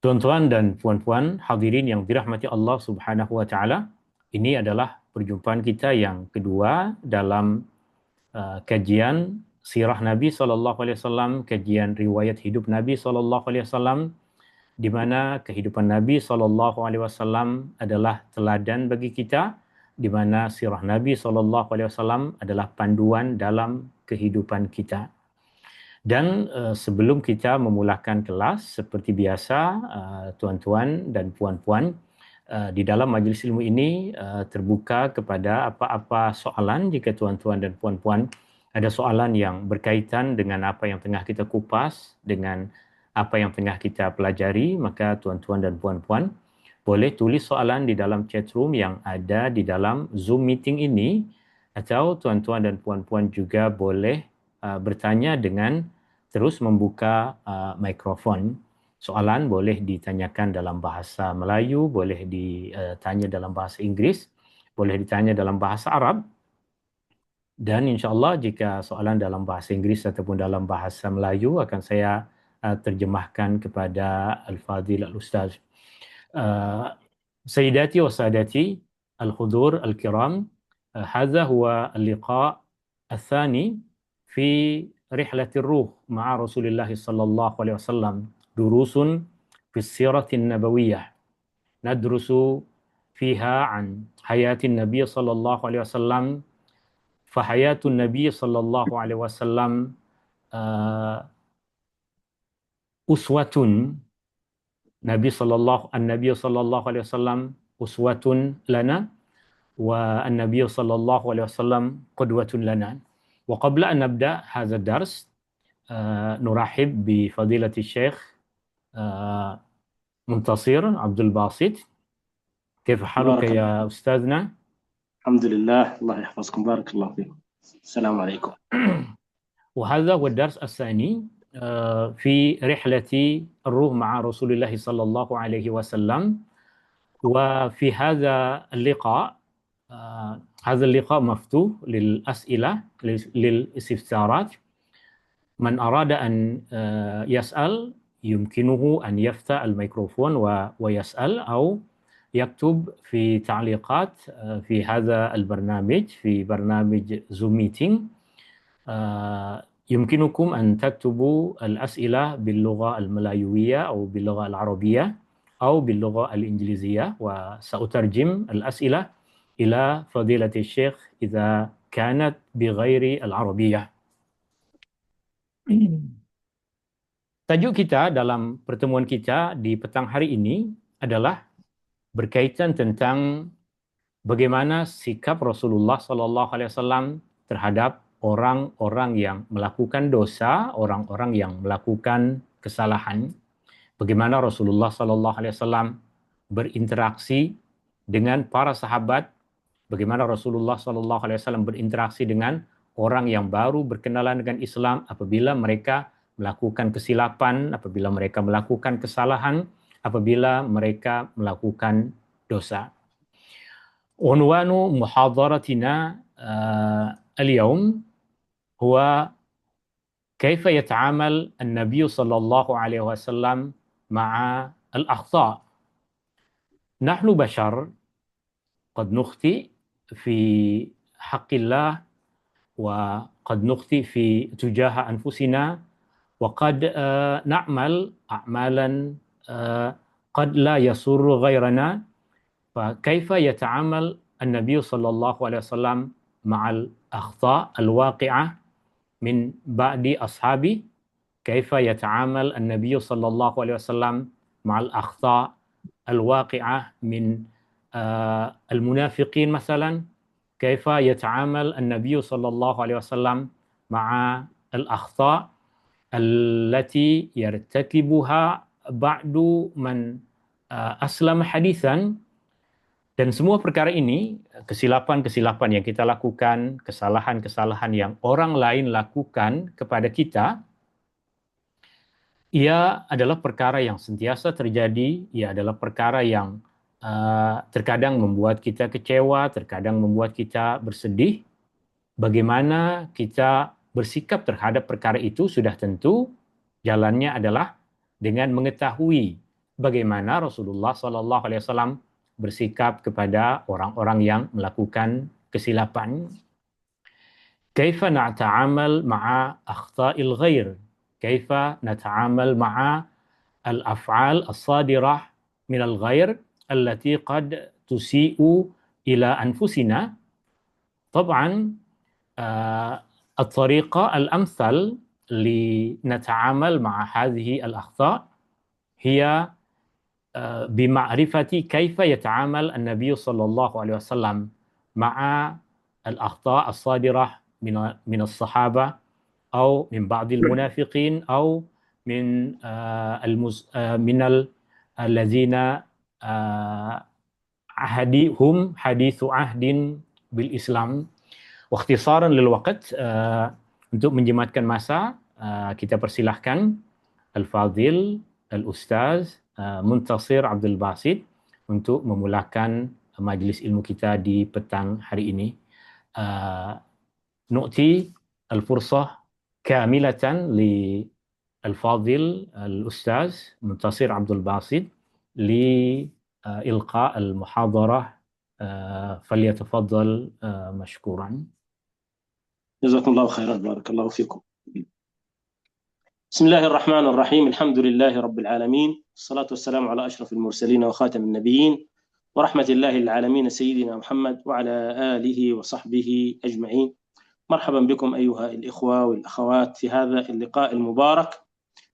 Tuan-tuan dan puan-puan hadirin yang dirahmati Allah Subhanahu wa taala, ini adalah perjumpaan kita yang kedua dalam kajian sirah Nabi sallallahu alaihi wasallam, kajian riwayat hidup Nabi sallallahu alaihi wasallam, di mana kehidupan Nabi sallallahu alaihi wasallam adalah teladan bagi kita, di mana sirah Nabi sallallahu alaihi wasallam adalah panduan dalam kehidupan kita. Dan sebelum kita memulakan kelas, seperti biasa, tuan-tuan dan puan-puan, di dalam majlis ilmu ini terbuka kepada apa-apa soalan. Jika tuan-tuan dan puan-puan ada soalan yang berkaitan dengan apa yang tengah kita kupas, dengan apa yang tengah kita pelajari, maka tuan-tuan dan puan-puan boleh tulis soalan di dalam chat room yang ada di dalam Zoom meeting ini, atau tuan-tuan dan puan-puan juga boleh bertanya dengan terus membuka mikrofon. Soalan boleh ditanyakan dalam bahasa Melayu, boleh ditanya dalam bahasa Inggeris, boleh ditanya dalam bahasa Arab. Dan insya-Allah jika soalan dalam bahasa Inggeris ataupun dalam bahasa Melayu akan saya terjemahkan kepada Al-Fadhil Al-Ustaz. Sayyidati wa sadati al-hudur al-kiram, hadha huwa al-liqa' al-thani fi رحلة الروح مع رسول الله صلى الله عليه وسلم، دروس في السيرة النبوية ندرس فيها عن حياة النبي صلى الله عليه وسلم. فحياة النبي صلى الله عليه وسلم أسوة النبي صلى الله عليه وسلم أسوة لنا، والنبي صلى الله عليه وسلم قدوة لنا. وقبل أن نبدأ هذا الدرس نرحب بفضيلة الشيخ منتصر عبد الباسط. كيف حالك يا أستاذنا؟ الحمد لله، الله يحفظكم، بارك الله فيكم. السلام عليكم. وهذا هو الدرس الثاني في رحلة الروح مع رسول الله صلى الله عليه وسلم. وفي هذا اللقاء هذا اللقاء مفتوح للأسئلة للاستفسارات. من أراد أن يسأل يمكنه أن يفتح الميكروفون ويسأل، أو يكتب في تعليقات في هذا البرنامج، في برنامج زوم ميتينج. يمكنكم أن تكتبوا الأسئلة باللغة الملايوية أو باللغة العربية أو باللغة الإنجليزية، وسأترجم الأسئلة إلى فضيلة الشيخ إذا كانت بغير العربية. Tajuk kita dalam pertemuan kita di petang hari ini adalah berkaitan tentang bagaimana sikap Rasulullah sallallahu alaihi wasallam terhadap orang-orang yang melakukan dosa, orang-orang yang melakukan kesalahan. Bagaimana Rasulullah sallallahu alaihi wasallam berinteraksi dengan para sahabat, bagaimana Rasulullah sallallahu alaihi wasallam berinteraksi dengan orang yang baru berkenalan dengan Islam apabila mereka melakukan kesilapan, apabila mereka melakukan kesalahan, apabila mereka melakukan dosa. Unwanu muhadharatina al-yawm huwa kaifa yata'amal an-nabiy sallallahu alaihi wasallam ma'a al-akhta'. Nahnu bashar qad nukhti fi haqqillah وقد نخطئ في تجاه أنفسنا، وقد نعمل أعمالا قد لا يسر غيرنا. فكيف يتعامل النبي صلى الله عليه وسلم مع الأخطاء الواقعة من بعض أصحابه؟ كيف يتعامل النبي صلى الله عليه وسلم مع الأخطاء الواقعة من المنافقين مثلا؟ كيف يتعامل النبي صلى الله عليه وسلم مع الأخطاء التي يرتكبها بعض من أسلم حديثا. Dan semua perkara ini, kesilapan-kesilapan yang kita lakukan, kesalahan-kesalahan yang orang lain lakukan kepada kita, ia adalah perkara yang sentiasa terjadi, ia adalah perkara yang terkadang membuat kita kecewa, terkadang membuat kita bersedih. Bagaimana kita bersikap terhadap perkara itu sudah tentu jalannya adalah dengan mengetahui bagaimana Rasulullah SAW bersikap kepada orang-orang yang melakukan kesilapan. Kaifa nata'amal ma'a akhta'il ghair? Kaifa nata'amal ma'a al-af'al as-sadirah min al-ghair allati qad tusi'u ila anfusina. طبعا الطريقة الأمثل لنتعامل مع هذه الأخطاء هي بمعرفة كيف يتعامل النبي صلى الله عليه وسلم مع الأخطاء الصادرة من الصحابة أو من بعض المنافقين أو من الذين هم حديث عهد بالإسلام. واختصارا للوقت, untuk menjimatkan masa, kita persilahkan Al-Fadhil, Al-Ustaz Muntasir Abdul Basit untuk memulakan majlis ilmu kita di petang hari ini. نؤتي الفرصة كاملة للفاضل الأستاذ منتصر عبد الباسط لإلقاء المحاضرة. فليتفضل مشكورا. جزاكم الله خيرا، بارك الله فيكم. بسم الله الرحمن الرحيم، الحمد لله رب العالمين، الصلاة والسلام على أشرف المرسلين وخاتم النبيين ورحمة الله للعالمين سيدنا محمد وعلى آله وصحبه أجمعين. مرحبا بكم أيها الإخوة والأخوات في هذا اللقاء المبارك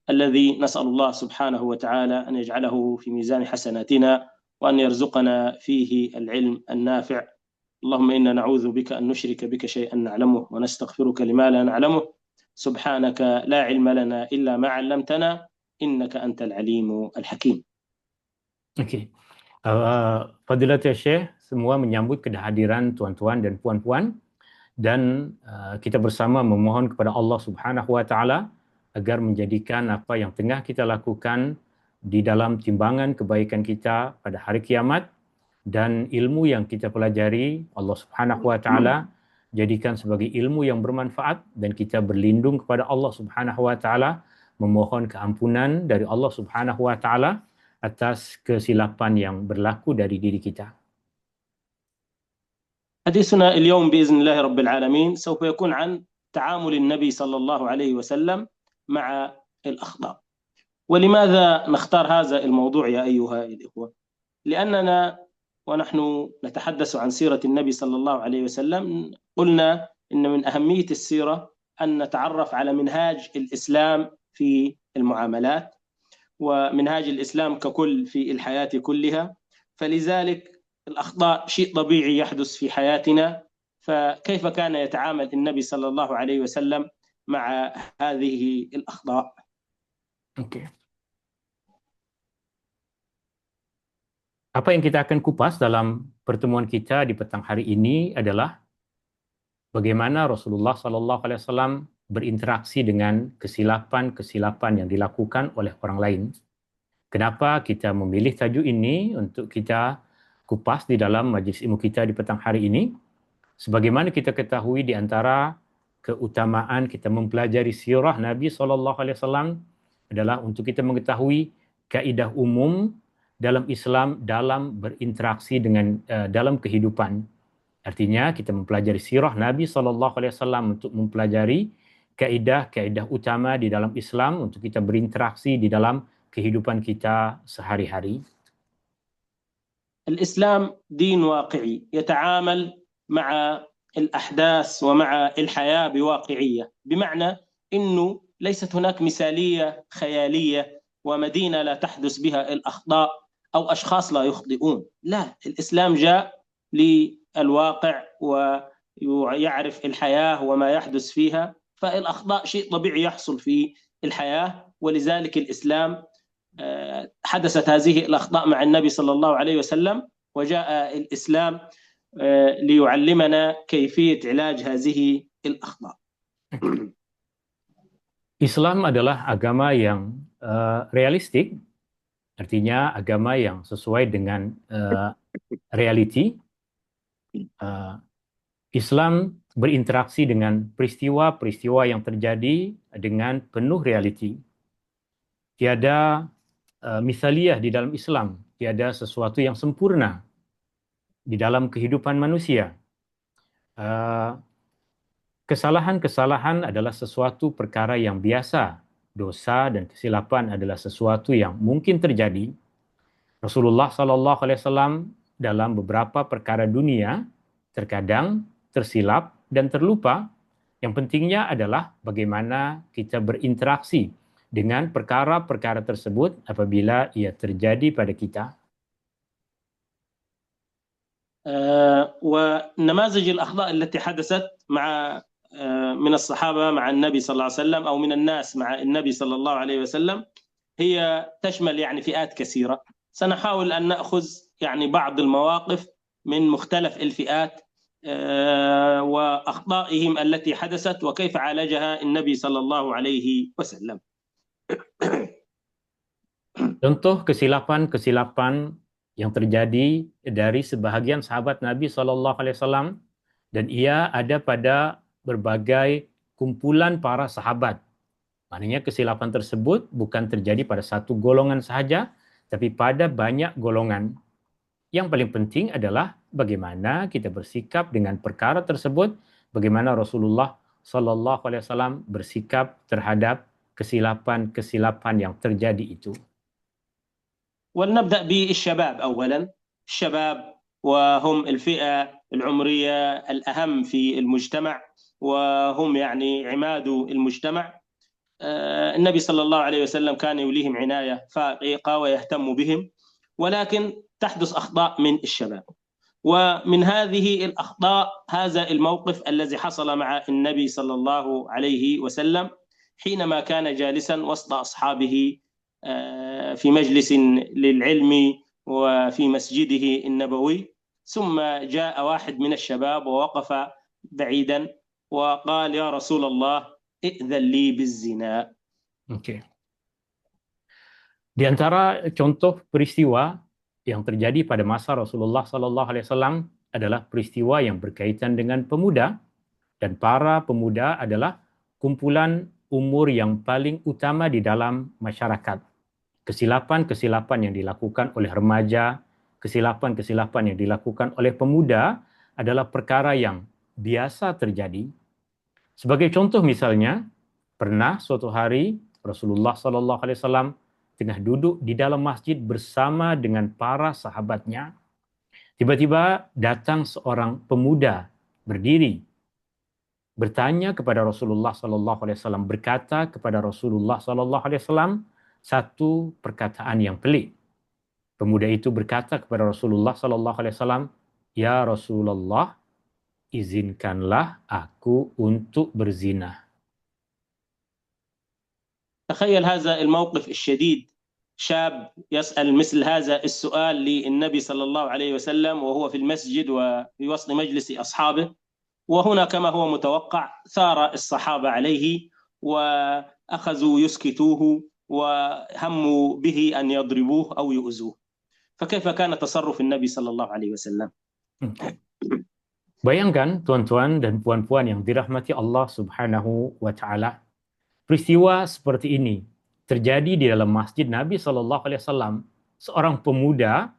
الذي نسأل الله سبحانه وتعالى أن يجعله في ميزان حسناتنا وأن يرزقنا فيه العلم النافع. اللهم إنا نعوذ بك أن نشرك بك شيئا نعلمه ونستغفرك لما لا نعلمه. سبحانك لا علم لنا إلا ما علمتنا إنك أنت العليم الحكيم. Okey. Fadilatul Syekh, semua menyambut kehadiran tuan-tuan dan puan-puan, dan kita bersama memohon kepada Allah Subhanahu wa taala agar menjadikan apa yang tengah kita lakukan di dalam timbangan kebaikan kita pada hari kiamat, dan ilmu yang kita pelajari Allah Subhanahu wa taala jadikan sebagai ilmu yang bermanfaat, dan kita berlindung kepada Allah Subhanahu wa taala, memohon keampunan dari Allah Subhanahu wa taala atas kesilapan yang berlaku dari diri kita. حديثنا اليوم بإذن الله رب العالمين سوف يكون عن تعامل النبي صلى الله عليه وسلم مع الأخطاء. ولماذا نختار هذا الموضوع يا أيها الإخوة؟ لأننا ونحن نتحدث عن سيرة النبي صلى الله عليه وسلم قلنا إن من أهمية السيرة أن نتعرف على منهاج الإسلام في المعاملات ومنهاج الإسلام ككل في الحياة كلها. فلذلك الأخطاء شيء طبيعي يحدث في حياتنا، فكيف كان يتعامل النبي صلى الله عليه وسلم مع هذه الأخطاء؟ Okey. Apa yang kita akan kupas dalam pertemuan kita di petang hari ini adalah bagaimana Rasulullah SAW berinteraksi dengan kesilapan-kesilapan yang dilakukan oleh orang lain. Kenapa kita memilih tajuk ini untuk kita kupas di dalam majlis ilmu kita di petang hari ini? Sebagaimana kita ketahui, di antara keutamaan kita mempelajari sirah Nabi SAW adalah untuk kita mengetahui kaedah umum dalam Islam dalam berinteraksi dengan dalam kehidupan. Artinya kita mempelajari sirah Nabi SAW untuk mempelajari kaedah-kaedah utama di dalam Islam untuk kita berinteraksi di dalam kehidupan kita sehari-hari. الإسلام دين واقعي يتعامل مع الأحداث ومع الحياة بواقعية، بمعنى أنه ليست هناك مثالية خيالية ومدينة لا تحدث بها الأخطاء أو أشخاص لا يخطئون. لا، الإسلام جاء للواقع ويعرف الحياة وما يحدث فيها، فالأخطاء شيء طبيعي يحصل في الحياة. ولذلك الإسلام حدثت هذه الأخطاء مع النبي صلى الله عليه وسلم، وجاء الإسلام ليعلمنا كيفية علاج هذه الأخطاء. Islam adalah agama yang realistik, artinya agama yang sesuai dengan realiti. Islam berinteraksi dengan peristiwa-peristiwa yang terjadi dengan penuh realiti. Tiada misaliyah di dalam Islam, tiada sesuatu yang sempurna di dalam kehidupan manusia. Kesalahan-kesalahan adalah sesuatu perkara yang biasa. Dosa dan kesilapan adalah sesuatu yang mungkin terjadi. Rasulullah Shallallahu Alaihi Wasallam dalam beberapa perkara dunia terkadang tersilap dan terlupa. Yang pentingnya adalah bagaimana kita berinteraksi dengan perkara-perkara tersebut apabila ia terjadi pada kita. ونماذج الأخطاء التي حدثت مع من الصحابة مع النبي صلى الله عليه وسلم أو من الناس مع النبي صلى الله عليه وسلم هي تشمل يعني فئات كثيرة. سنحاول أن نأخذ يعني بعض المواقف من مختلف الفئات وأخطائهم التي حدثت وكيف عالجها النبي صلى الله عليه وسلم. Contoh kesilapan-kesilapan yang terjadi dari sebahagian sahabat Nabi SAW, dan ia ada pada berbagai kumpulan para sahabat. Maknanya kesilapan tersebut bukan terjadi pada satu golongan sahaja, tapi pada banyak golongan. Yang paling penting adalah bagaimana kita bersikap dengan perkara tersebut, bagaimana Rasulullah SAW bersikap terhadap kesilapan-kesilapan yang terjadi itu. ولنبدأ بالشباب أولا. الشباب وهم الفئة العمرية الأهم في المجتمع وهم يعني عماد المجتمع. النبي صلى الله عليه وسلم كان يوليهم عناية فائقة ويهتم بهم، ولكن تحدث أخطاء من الشباب. ومن هذه الأخطاء هذا الموقف الذي حصل مع النبي صلى الله عليه وسلم حينما كان جالسا وسط أصحابه في مجلس للعلم وفي مسجده النبوي، ثم جاء واحد من الشباب ووقف بعيدا وقال يا رسول الله ائذن لي بالزنا. Okay. Di antara contoh peristiwa yang terjadi pada masa Rasulullah SAW adalah peristiwa yang berkaitan dengan pemuda, dan para pemuda adalah kumpulan umur yang paling utama di dalam masyarakat. Kesilapan-kesilapan yang dilakukan oleh remaja, kesilapan-kesilapan yang dilakukan oleh pemuda adalah perkara yang biasa terjadi. Sebagai contoh misalnya, pernah suatu hari Rasulullah SAW tengah duduk di dalam masjid bersama dengan para sahabatnya. Tiba-tiba datang seorang pemuda berdiri, bertanya kepada Rasulullah SAW, berkata kepada Rasulullah SAW satu perkataan yang pelik. Pemuda itu berkata kepada Rasulullah SAW, "Ya Rasulullah, izinkanlah aku untuk berzina." تخيل هذا الموقف الشديد، شاب يسأل مثل هذا السؤال للنبي صلى الله عليه وسلم وهو في المسجد وفي وسط مجلس أصحابه، وهنا كما هو متوقع ثار الصحابة عليه وأخذوا يسكتوه وهموا به أن يضربوه أو يؤذوه. فكيف كان تصرف النبي صلى الله عليه وسلم؟ Bayangkan tuan-tuan dan puan-puan yang dirahmati Allah Subhanahu wa taala. Peristiwa seperti ini terjadi di dalam masjid Nabi SAW. Seorang pemuda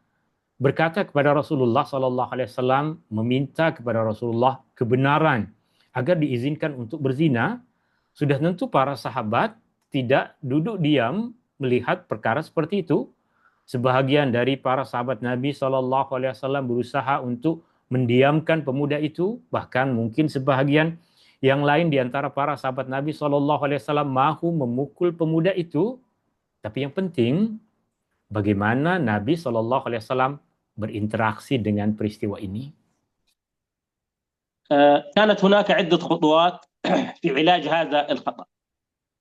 berkata kepada Rasulullah SAW, meminta kepada Rasulullah kebenaran agar diizinkan untuk berzina. Sudah tentu para sahabat tidak duduk diam melihat perkara seperti itu. Sebahagian dari para sahabat Nabi SAW berusaha untuk mendiamkan pemuda itu, bahkan mungkin sebahagian yang lain di antara para sahabat Nabi SAW mahu memukul pemuda itu. Tapi yang penting, bagaimana Nabi SAW berinteraksi dengan peristiwa ini. كانت هناك عدة خطوات في علاج هذا الخطأ.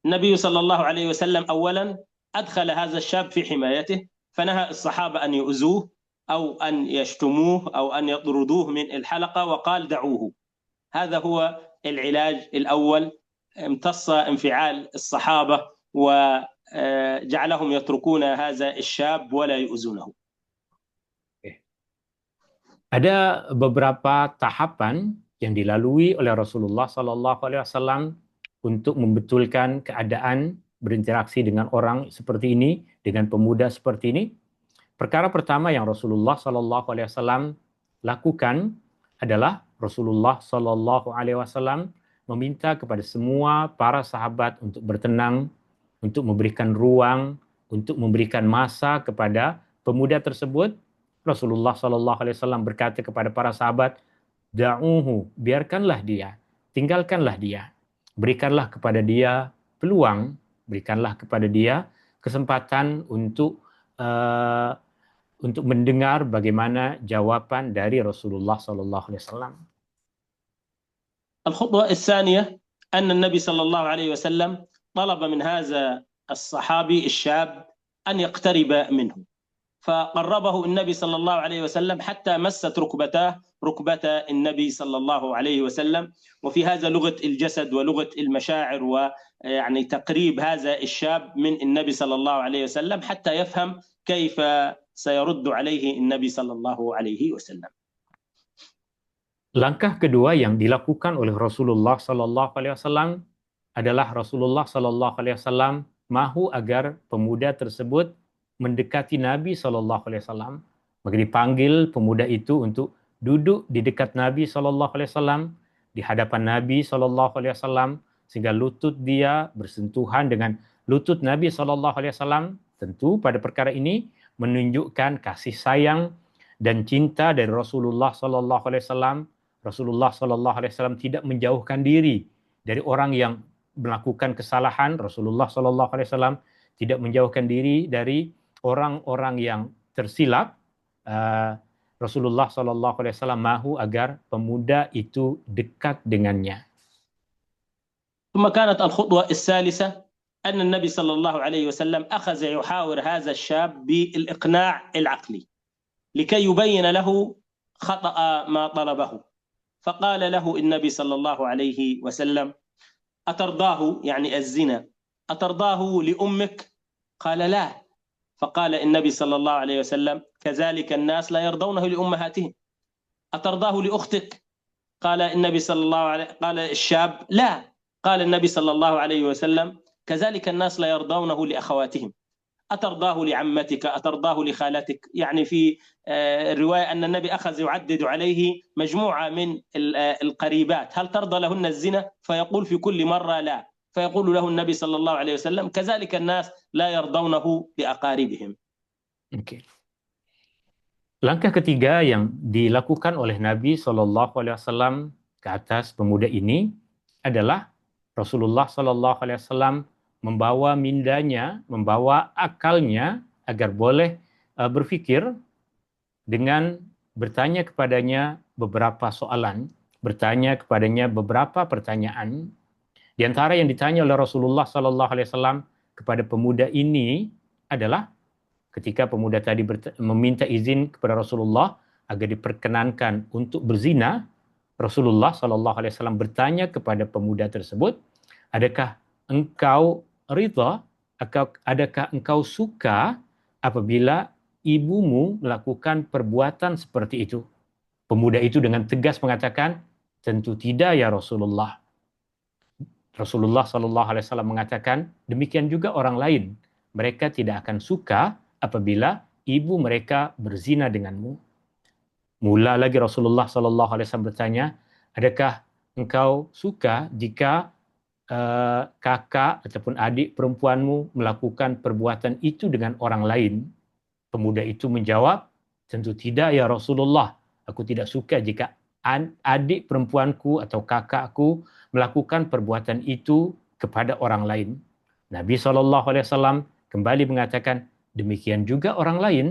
النبي صلى الله عليه وسلم أولا أدخل هذا الشاب في حمايته، فنهى الصحابة أن يؤذوه أو أن يشتموه أو أن يطردوه من الحلقة وقال دعوه. هذا هو العلاج الأول. امتص انفعال الصحابة وجعلهم يتركون هذا الشاب ولا يؤذونه. Ada beberapa tahapan yang dilalui oleh Rasulullah SAW untuk membetulkan keadaan berinteraksi dengan orang seperti ini, dengan pemuda seperti ini? Perkara pertama yang Rasulullah Shallallahu Alaihi Wasallam lakukan adalah Rasulullah Shallallahu Alaihi Wasallam meminta kepada semua para sahabat untuk bertenang, untuk memberikan ruang, untuk memberikan masa kepada pemuda tersebut. Rasulullah Shallallahu Alaihi Wasallam berkata kepada para sahabat, da'uhu, biarkanlah dia, tinggalkanlah dia, berikanlah kepada dia peluang, berikanlah kepada dia kesempatan uh, untuk mendengar bagaimana jawaban dari Rasulullah Shallallahu Alaihi Wasallam. الخطوة الثانية أن النبي صلى الله عليه وسلم طلب من هذا الصحابي الشاب أن يقترب منه، فقربه النبي صلى الله عليه وسلم حتى مست ركبة النبي صلى الله عليه وسلم. وفي هذا لغة الجسد ولغة المشاعر، ويعني تقريب هذا الشاب من النبي صلى الله عليه وسلم حتى يفهم كيف سيرد عليه النبي صلى الله عليه وسلم. Langkah kedua yang dilakukan oleh Rasulullah Sallallahu Alaihi Wasallam adalah Rasulullah Sallallahu Alaihi Wasallam mahu agar pemuda tersebut mendekati Nabi Sallallahu Alaihi Wasallam. Maka dipanggil pemuda itu untuk duduk di dekat Nabi Sallallahu Alaihi Wasallam, di hadapan Nabi Sallallahu Alaihi Wasallam, sehingga lutut dia bersentuhan dengan lutut Nabi Sallallahu Alaihi Wasallam. Tentu pada perkara ini menunjukkan kasih sayang dan cinta dari Rasulullah Sallallahu Alaihi Wasallam. Rasulullah Sallallahu Alaihi Wasallam tidak menjauhkan diri dari orang yang melakukan kesalahan. Rasulullah Sallallahu Alaihi Wasallam tidak menjauhkan diri dari orang-orang yang tersilap. Rasulullah Sallallahu Alaihi Wasallam mahu agar pemuda itu dekat dengannya. ثم كانت الخطوة الثالثة أن النبي صلى الله عليه وسلم أخذ يحاور هذا الشاب بالإقناع العقلي لكي يبين له خطأ ما طلبه. فقال له النبي صلى الله عليه وسلم أترضاه، يعني الزنا، أترضاه لأمك؟ قال لا. فقال النبي صلى الله عليه وسلم كذلك الناس لا يرضونه لأمهاتهم. أترضاه لأختك؟ قال النبي صلى الله عليه قال الشاب لا. قال النبي صلى الله عليه وسلم كذلك الناس لا يرضونه لأخواتهم. أترضاه لعمتك؟ أترضاه لخالتك؟ يعني في الرواية أن النبي أخذ يعدد عليه مجموعة من القريبات، هل ترضى لهن الزنا؟ فيقول في كل مرة لا. فيقول له النبي صلى الله عليه وسلم كذلك الناس لا يرضونه بأقاربهم. Okay. Langkah ketiga yang dilakukan oleh Nabi Shallallahu Alaihi Wasallam ke atas pemuda ini adalah Rasulullah Shallallahu Alaihi Wasallam membawa mindanya, membawa akalnya agar boleh berpikir dengan bertanya kepadanya beberapa soalan, bertanya kepadanya beberapa pertanyaan. Di antara yang ditanya oleh Rasulullah Shallallahu Alaihi Wasallam kepada pemuda ini adalah ketika pemuda tadi meminta izin kepada Rasulullah agar diperkenankan untuk berzina, Rasulullah Shallallahu Alaihi Wasallam bertanya kepada pemuda tersebut, adakah engkau ridha, adakah engkau suka apabila ibumu melakukan perbuatan seperti itu? Pemuda itu dengan tegas mengatakan, tentu tidak ya Rasulullah. Rasulullah Shallallahu Alaihi Wasallam mengatakan, demikian juga orang lain. Mereka tidak akan suka apabila ibu mereka berzina denganmu. Mula lagi Rasulullah Shallallahu Alaihi Wasallam bertanya, adakah engkau suka jika kakak ataupun adik perempuanmu melakukan perbuatan itu dengan orang lain? Pemuda itu menjawab, tentu tidak ya Rasulullah. Aku tidak suka jika adik perempuanku atau kakakku melakukan perbuatan itu kepada orang lain. Nabi SAW kembali mengatakan, demikian juga orang lain,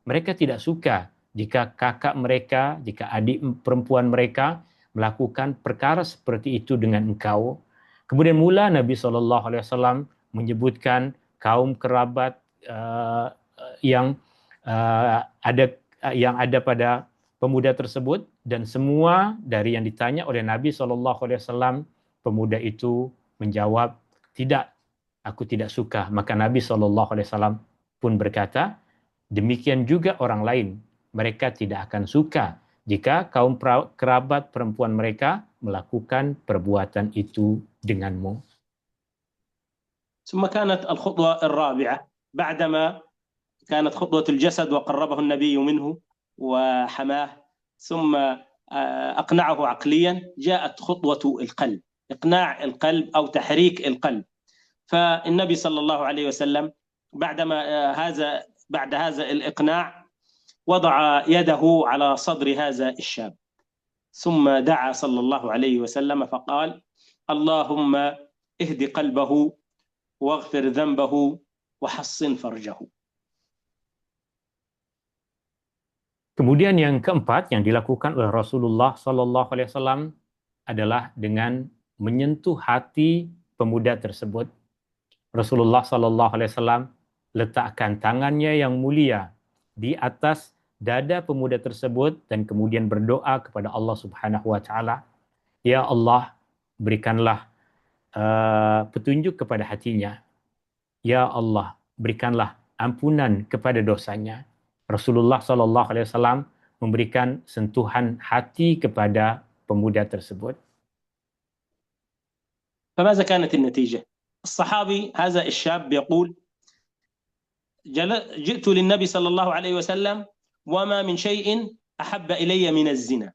mereka tidak suka jika kakak mereka, jika adik perempuan mereka melakukan perkara seperti itu dengan engkau. Kemudian mula Nabi SAW menyebutkan kaum kerabat yang ada pada pemuda tersebut, dan semua dari yang ditanya oleh Nabi SAW, pemuda itu menjawab, tidak, aku tidak suka. Maka Nabi SAW pun berkata, demikian juga orang lain, mereka tidak akan suka jika kaum kerabat perempuan mereka melakukan perbuatan itu denganmu. ثم كانت الخطوة الرابعة بعدما كانت خطوة الجسد وقربه النبي منه وحماه، ثم أقنعه عقليا، جاءت خطوة القلب، إقناع القلب أو تحريك القلب. فالنبي صلى الله عليه وسلم بعد هذا الإقناع وضع يده على صدر هذا الشاب، ثم دعا صلى الله عليه وسلم فقال: اللهم اهد قلبه واغفر ذنبه وحصن فرجه. Kemudian yang keempat yang dilakukan oleh Rasulullah Sallallahu Alaihi Wasallam adalah dengan menyentuh hati pemuda tersebut. Rasulullah Sallallahu Alaihi Wasallam letakkan tangannya yang mulia di atas dada pemuda tersebut dan kemudian berdoa kepada Allah Subhanahu Wa Taala, Ya Allah, berikanlah petunjuk kepada hatinya. Ya Allah, berikanlah ampunan kepada dosanya. Rasulullah Sallallahu Alaihi Wasallam memberikan sentuhan hati kepada pemuda tersebut. فماذا كانت النتيجة؟ الصحابي هذا الشاب يقول: جئت للنبي صلى الله عليه وسلم وما من شيء أحب إلي من الزنا،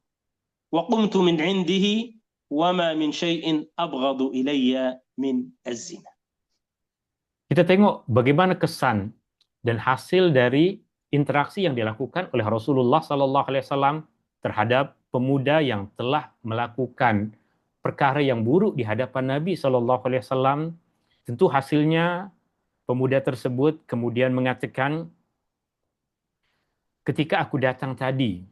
وقمت من عنده وما من شيء أبغض إلي من الزنا. Kita tengok bagaimana kesan dan hasil dari interaksi yang dilakukan oleh Rasulullah Sallallahu Alaihi Wasallam terhadap pemuda yang telah melakukan perkara yang buruk di hadapan Nabi Sallallahu Alaihi Wasallam. Tentu hasilnya pemuda tersebut kemudian mengatakan, ketika aku datang tadi,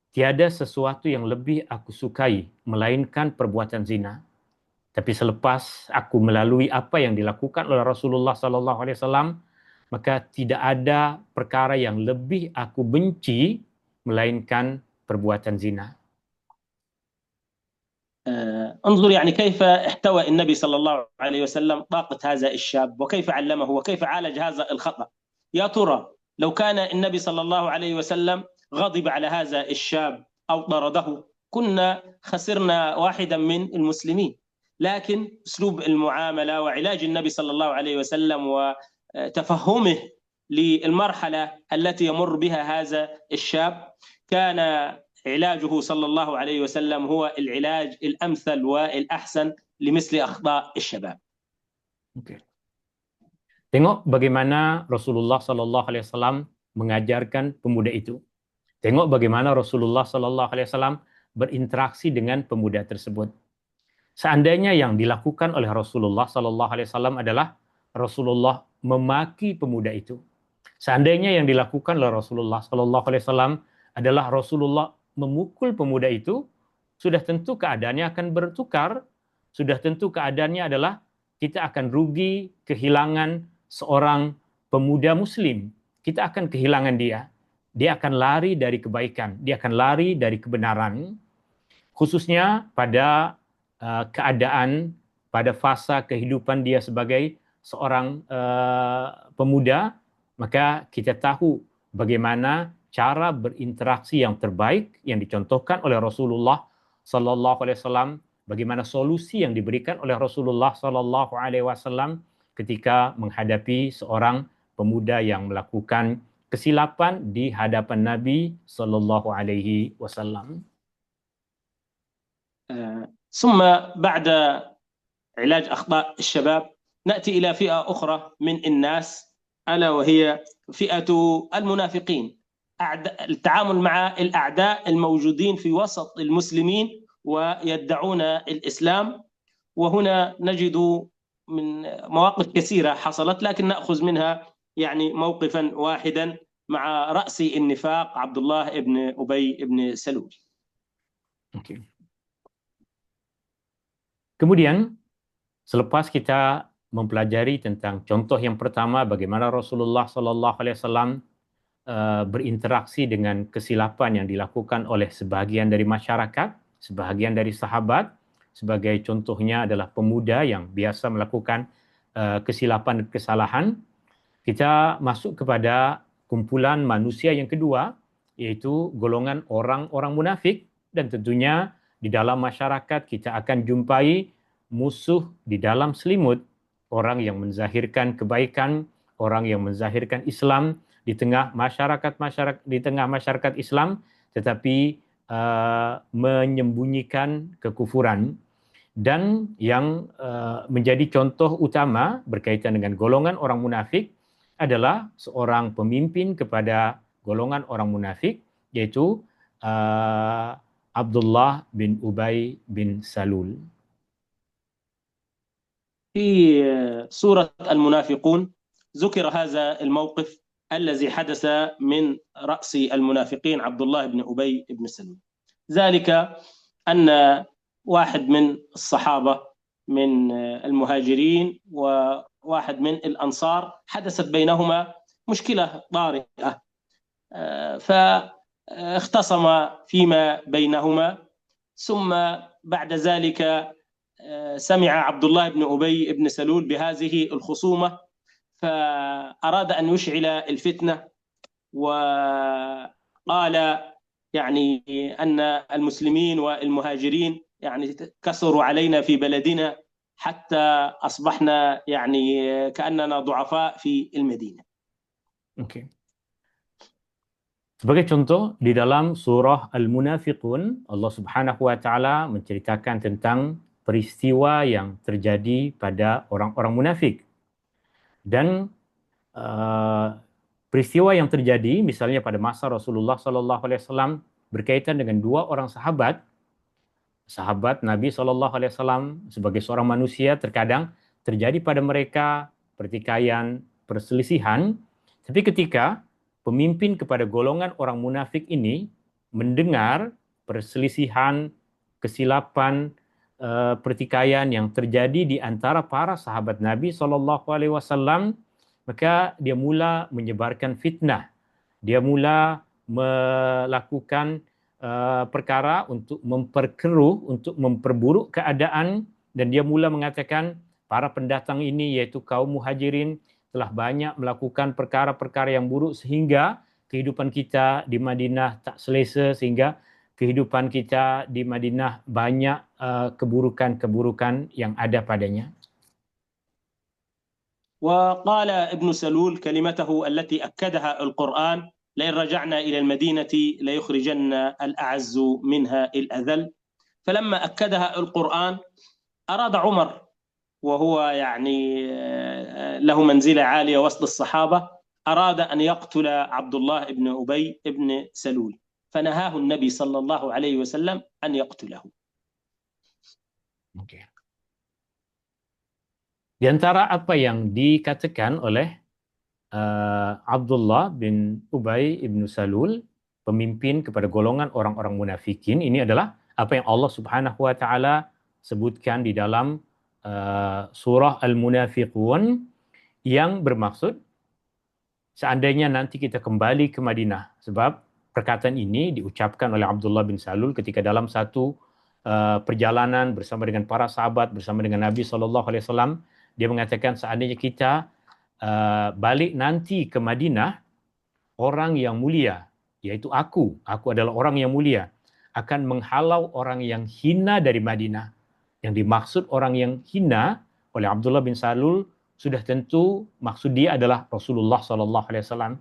tiada sesuatu yang lebih aku sukai melainkan perbuatan zina. Tapi selepas aku melalui apa yang dilakukan oleh Rasulullah Sallallahu Alaihi Wasallam, maka tidak ada perkara yang lebih aku benci melainkan perbuatan zina. انظر يعني كيف احتوى النبي صلى الله عليه وسلم طاقة هذا الشاب، وكيف علمه وكيف عالج هذا الخطأ. يا ترى لو كان النبي صلى الله عليه وسلم غضب على هذا الشاب أو طرده كنا خسرنا واحدا من المسلمين، لكن أسلوب المعاملة وعلاج النبي صلى الله عليه وسلم وتفهمه للمرحلة التي يمر بها هذا الشاب كان علاجه صلى الله عليه وسلم هو العلاج الأمثل والأحسن لمثل أخطاء الشباب. Okay. Tengok bagaimana Rasulullah Sallallahu Alaihi Wasallam mengajarkan pemuda itu. Tengok bagaimana Rasulullah Sallallahu Alaihi Wasallam berinteraksi dengan pemuda tersebut. Seandainya yang dilakukan oleh Rasulullah Sallallahu Alaihi Wasallam adalah Rasulullah memaki pemuda itu. Seandainya yang dilakukan oleh Rasulullah Sallallahu Alaihi Wasallam adalah Rasulullah memukul pemuda itu, sudah tentu keadaannya akan bertukar. Sudah tentu keadaannya adalah kita akan rugi, kehilangan seorang pemuda muslim. Kita akan kehilangan dia. Dia akan lari dari kebaikan. Dia akan lari dari kebenaran. Khususnya pada keadaan, pada fasa kehidupan dia sebagai seorang pemuda, maka kita tahu bagaimana cara berinteraksi yang terbaik yang dicontohkan oleh Rasulullah Sallallahu Alaihi Wasallam, bagaimana solusi yang diberikan oleh Rasulullah Sallallahu Alaihi Wasallam ketika menghadapi seorang pemuda yang melakukan kesilapan di hadapan Nabi Sallallahu Alaihi Wasallam. ثم بعد علاج أخطاء الشباب نأتي إلى فئة أخرى من الناس، ألا وهي فئة المنافقين، التعامل مع الأعداء الموجودين في وسط المسلمين ويدعون الإسلام. وهنا نجد من مواقف كثيرة حصلت، لكن نأخذ منها يعني موقفا واحدا مع رأس النفاق عبد الله بن أبي بن سلول. Okay. Kemudian selepas kita mempelajari tentang contoh yang pertama bagaimana Rasulullah Sallallahu Alaihi Wasallam berinteraksi dengan kesilapan yang dilakukan oleh sebahagian dari masyarakat, sebahagian dari sahabat, sebagai contohnya adalah pemuda yang biasa melakukan kesilapan dan kesalahan. Kita masuk kepada kumpulan manusia yang kedua, yaitu golongan orang-orang munafik, dan tentunya di dalam masyarakat kita akan jumpai musuh di dalam selimut. orang yang menzahirkan kebaikan, orang yang menzahirkan Islam di tengah masyarakat Islam, tetapi menyembunyikan kekufuran. Dan yang menjadi contoh utama berkaitan dengan golongan orang munafik adalah seorang pemimpin kepada golongan orang munafik, yaitu Abdullah bin Ubay bin Salul. في سورة المنافقون ذكر هذا الموقف الذي حدث من رأس المنافقين عبد الله بن أبي بن سلول. ذلك أن واحد من الصحابة من المهاجرين وواحد من الأنصار حدثت بينهما مشكلة طارئة، فاختصم فيما بينهما، ثم بعد ذلك سمع عبد الله بن أبي بن سلول بهذه الخصومة، فأراد أن يشعل الفتنة، وقال يعني أن المسلمين والمهاجرين يعني كثروا علينا في بلدنا حتى أصبحنا يعني كأننا ضعفاء في المدينة. Okay. Sebagai contoh, di dalam surah Al-Munafiqun, Allah Subhanahu wa taala menceritakan tentang peristiwa yang terjadi pada orang-orang munafik. Dan peristiwa yang terjadi misalnya pada masa Rasulullah sallallahu alaihi wasallam berkaitan dengan dua orang sahabat Nabi sallallahu alaihi wasallam. Sebagai seorang manusia terkadang terjadi pada mereka pertikaian, perselisihan, tapi ketika pemimpin kepada golongan orang munafik ini mendengar perselisihan, kesilapan, pertikaian yang terjadi di antara para sahabat Nabi SAW, maka dia mula menyebarkan fitnah. Dia mula melakukan perkara untuk memperkeruh, untuk memperburuk keadaan, dan dia mula mengatakan para pendatang ini, yaitu kaum muhajirin, telah banyak melakukan perkara-perkara yang buruk sehingga kehidupan kita di Madinah tak selesa, sehingga kehidupan kita di Madinah banyak keburukan-keburukan yang ada padanya. وقال ابن سلول كلمته التي أكدها القرآن: لئن رجعنا إلى المدينة ليخرجن الأعز منها الأذل. فلما أكدها القرآن أراد عمر، وهو يعني له منزلة عالية وسط الصحابة، أراد أن يقتل عبد الله بن أبي بن سلول، فنهاه النبي صلى الله عليه وسلم أن يقتله. Okay. Di antara apa yang dikatakan oleh Abdullah bin Ubay ibn Salul, pemimpin kepada golongan orang-orang munafikin, ini adalah apa yang Allah Subhanahu wa taala sebutkan di dalam surah Al-Munafiqun, yang bermaksud seandainya nanti kita kembali ke Madinah. Sebab perkataan ini diucapkan oleh Abdullah bin Salul ketika dalam satu perjalanan bersama dengan para sahabat, bersama dengan Nabi SAW. Dia mengatakan seandainya kita balik nanti ke Madinah, orang yang mulia, yaitu aku adalah orang yang mulia, akan menghalau orang yang hina dari Madinah. Yang dimaksud orang yang hina oleh Abdullah bin Salul sudah tentu maksud dia adalah Rasulullah SAW.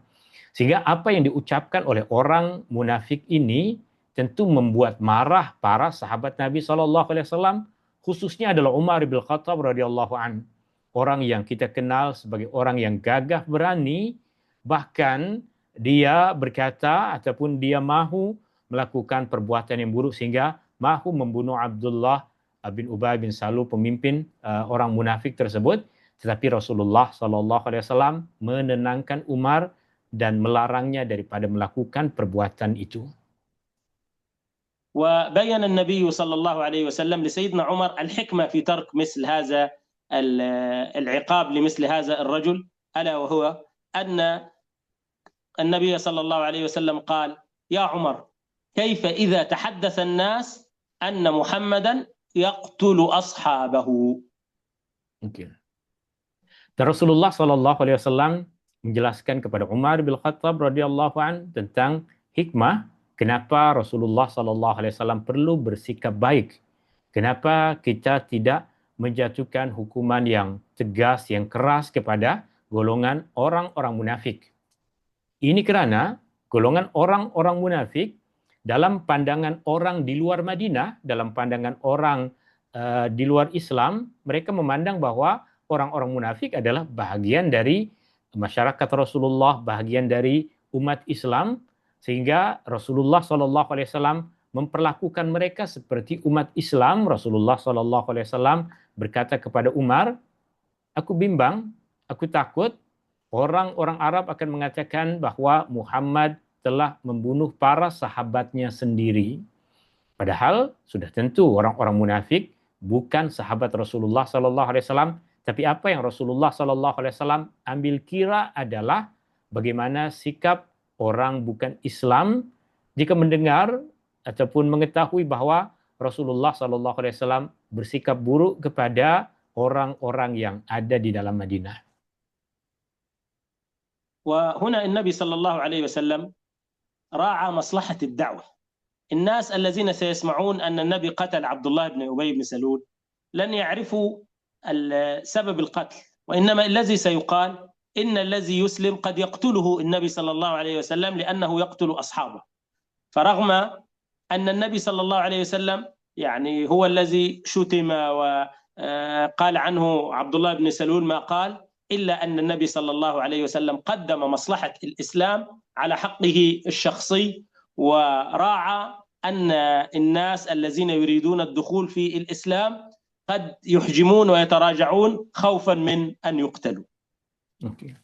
Sehingga apa yang diucapkan oleh orang munafik ini tentu membuat marah para sahabat Nabi SAW, khususnya adalah Umar bin Khattab radhiyallahu anhu. Orang yang kita kenal sebagai orang yang gagah berani, bahkan dia berkata ataupun dia mahu melakukan perbuatan yang buruk sehingga mahu membunuh Abdullah bin Ubay bin Salul, pemimpin orang munafik tersebut. Tetapi Rasulullah SAW menenangkan Umar dan melarangnya daripada melakukan perbuatan itu. وبين النبي صلى الله عليه وسلم لسيدنا عمر الحكمة في ترك مثل هذا العقاب لمثل هذا الرجل، ألا وهو أن النبي صلى الله عليه وسلم قال: يا عمر، كيف إذا تحدث الناس أن محمدا يقتل أصحابه. Mungkin. Dan Rasulullah SAW menjelaskan kepada Umar bin Khattab radhiyallahu an tentang hikmah kenapa Rasulullah SAW perlu bersikap baik. Kenapa kita tidak menjatuhkan hukuman yang tegas, yang keras kepada golongan orang-orang munafik. Ini karena golongan orang-orang munafik dalam pandangan orang di luar Madinah, dalam pandangan orang di luar Islam, mereka memandang bahwa orang-orang munafik adalah bahagian dari masyarakat Rasulullah, bahagian dari umat Islam, sehingga Rasulullah SAW memperlakukan mereka seperti umat Islam. Rasulullah SAW berkata kepada Umar, aku bimbang, aku takut orang-orang Arab akan mengatakan bahwa Muhammad telah membunuh para sahabatnya sendiri. Padahal sudah tentu orang-orang munafik bukan sahabat Rasulullah SAW, tapi apa yang Rasulullah SAW ambil kira adalah bagaimana sikap orang bukan Islam jika mendengar ataupun mengetahui bahwa Rasulullah SAW bersikap buruk kepada orang-orang yang ada di dalam Madinah. وهنا النبي صلى الله عليه وسلم راعى مصلحة الدعوة. الناس الذين سيسمعون أن النبي قتل عبد الله بن أبي بن سلول لن يعرفوا سبب القتل، وإنما الذي سيقال إن الذي يسلم قد يقتله النبي صلى الله عليه وسلم لأنه يقتل أصحابه. فرغم أن النبي صلى الله عليه وسلم يعني هو الذي شتم وقال عنه عبد الله بن سلول ما قال، إلا أن النبي صلى الله عليه وسلم قدم مصلحة الإسلام على حقه الشخصي، وراعى أن الناس الذين يريدون الدخول في الإسلام قد يحجمون ويتراجعون خوفا من أن يقتلوا. Okay.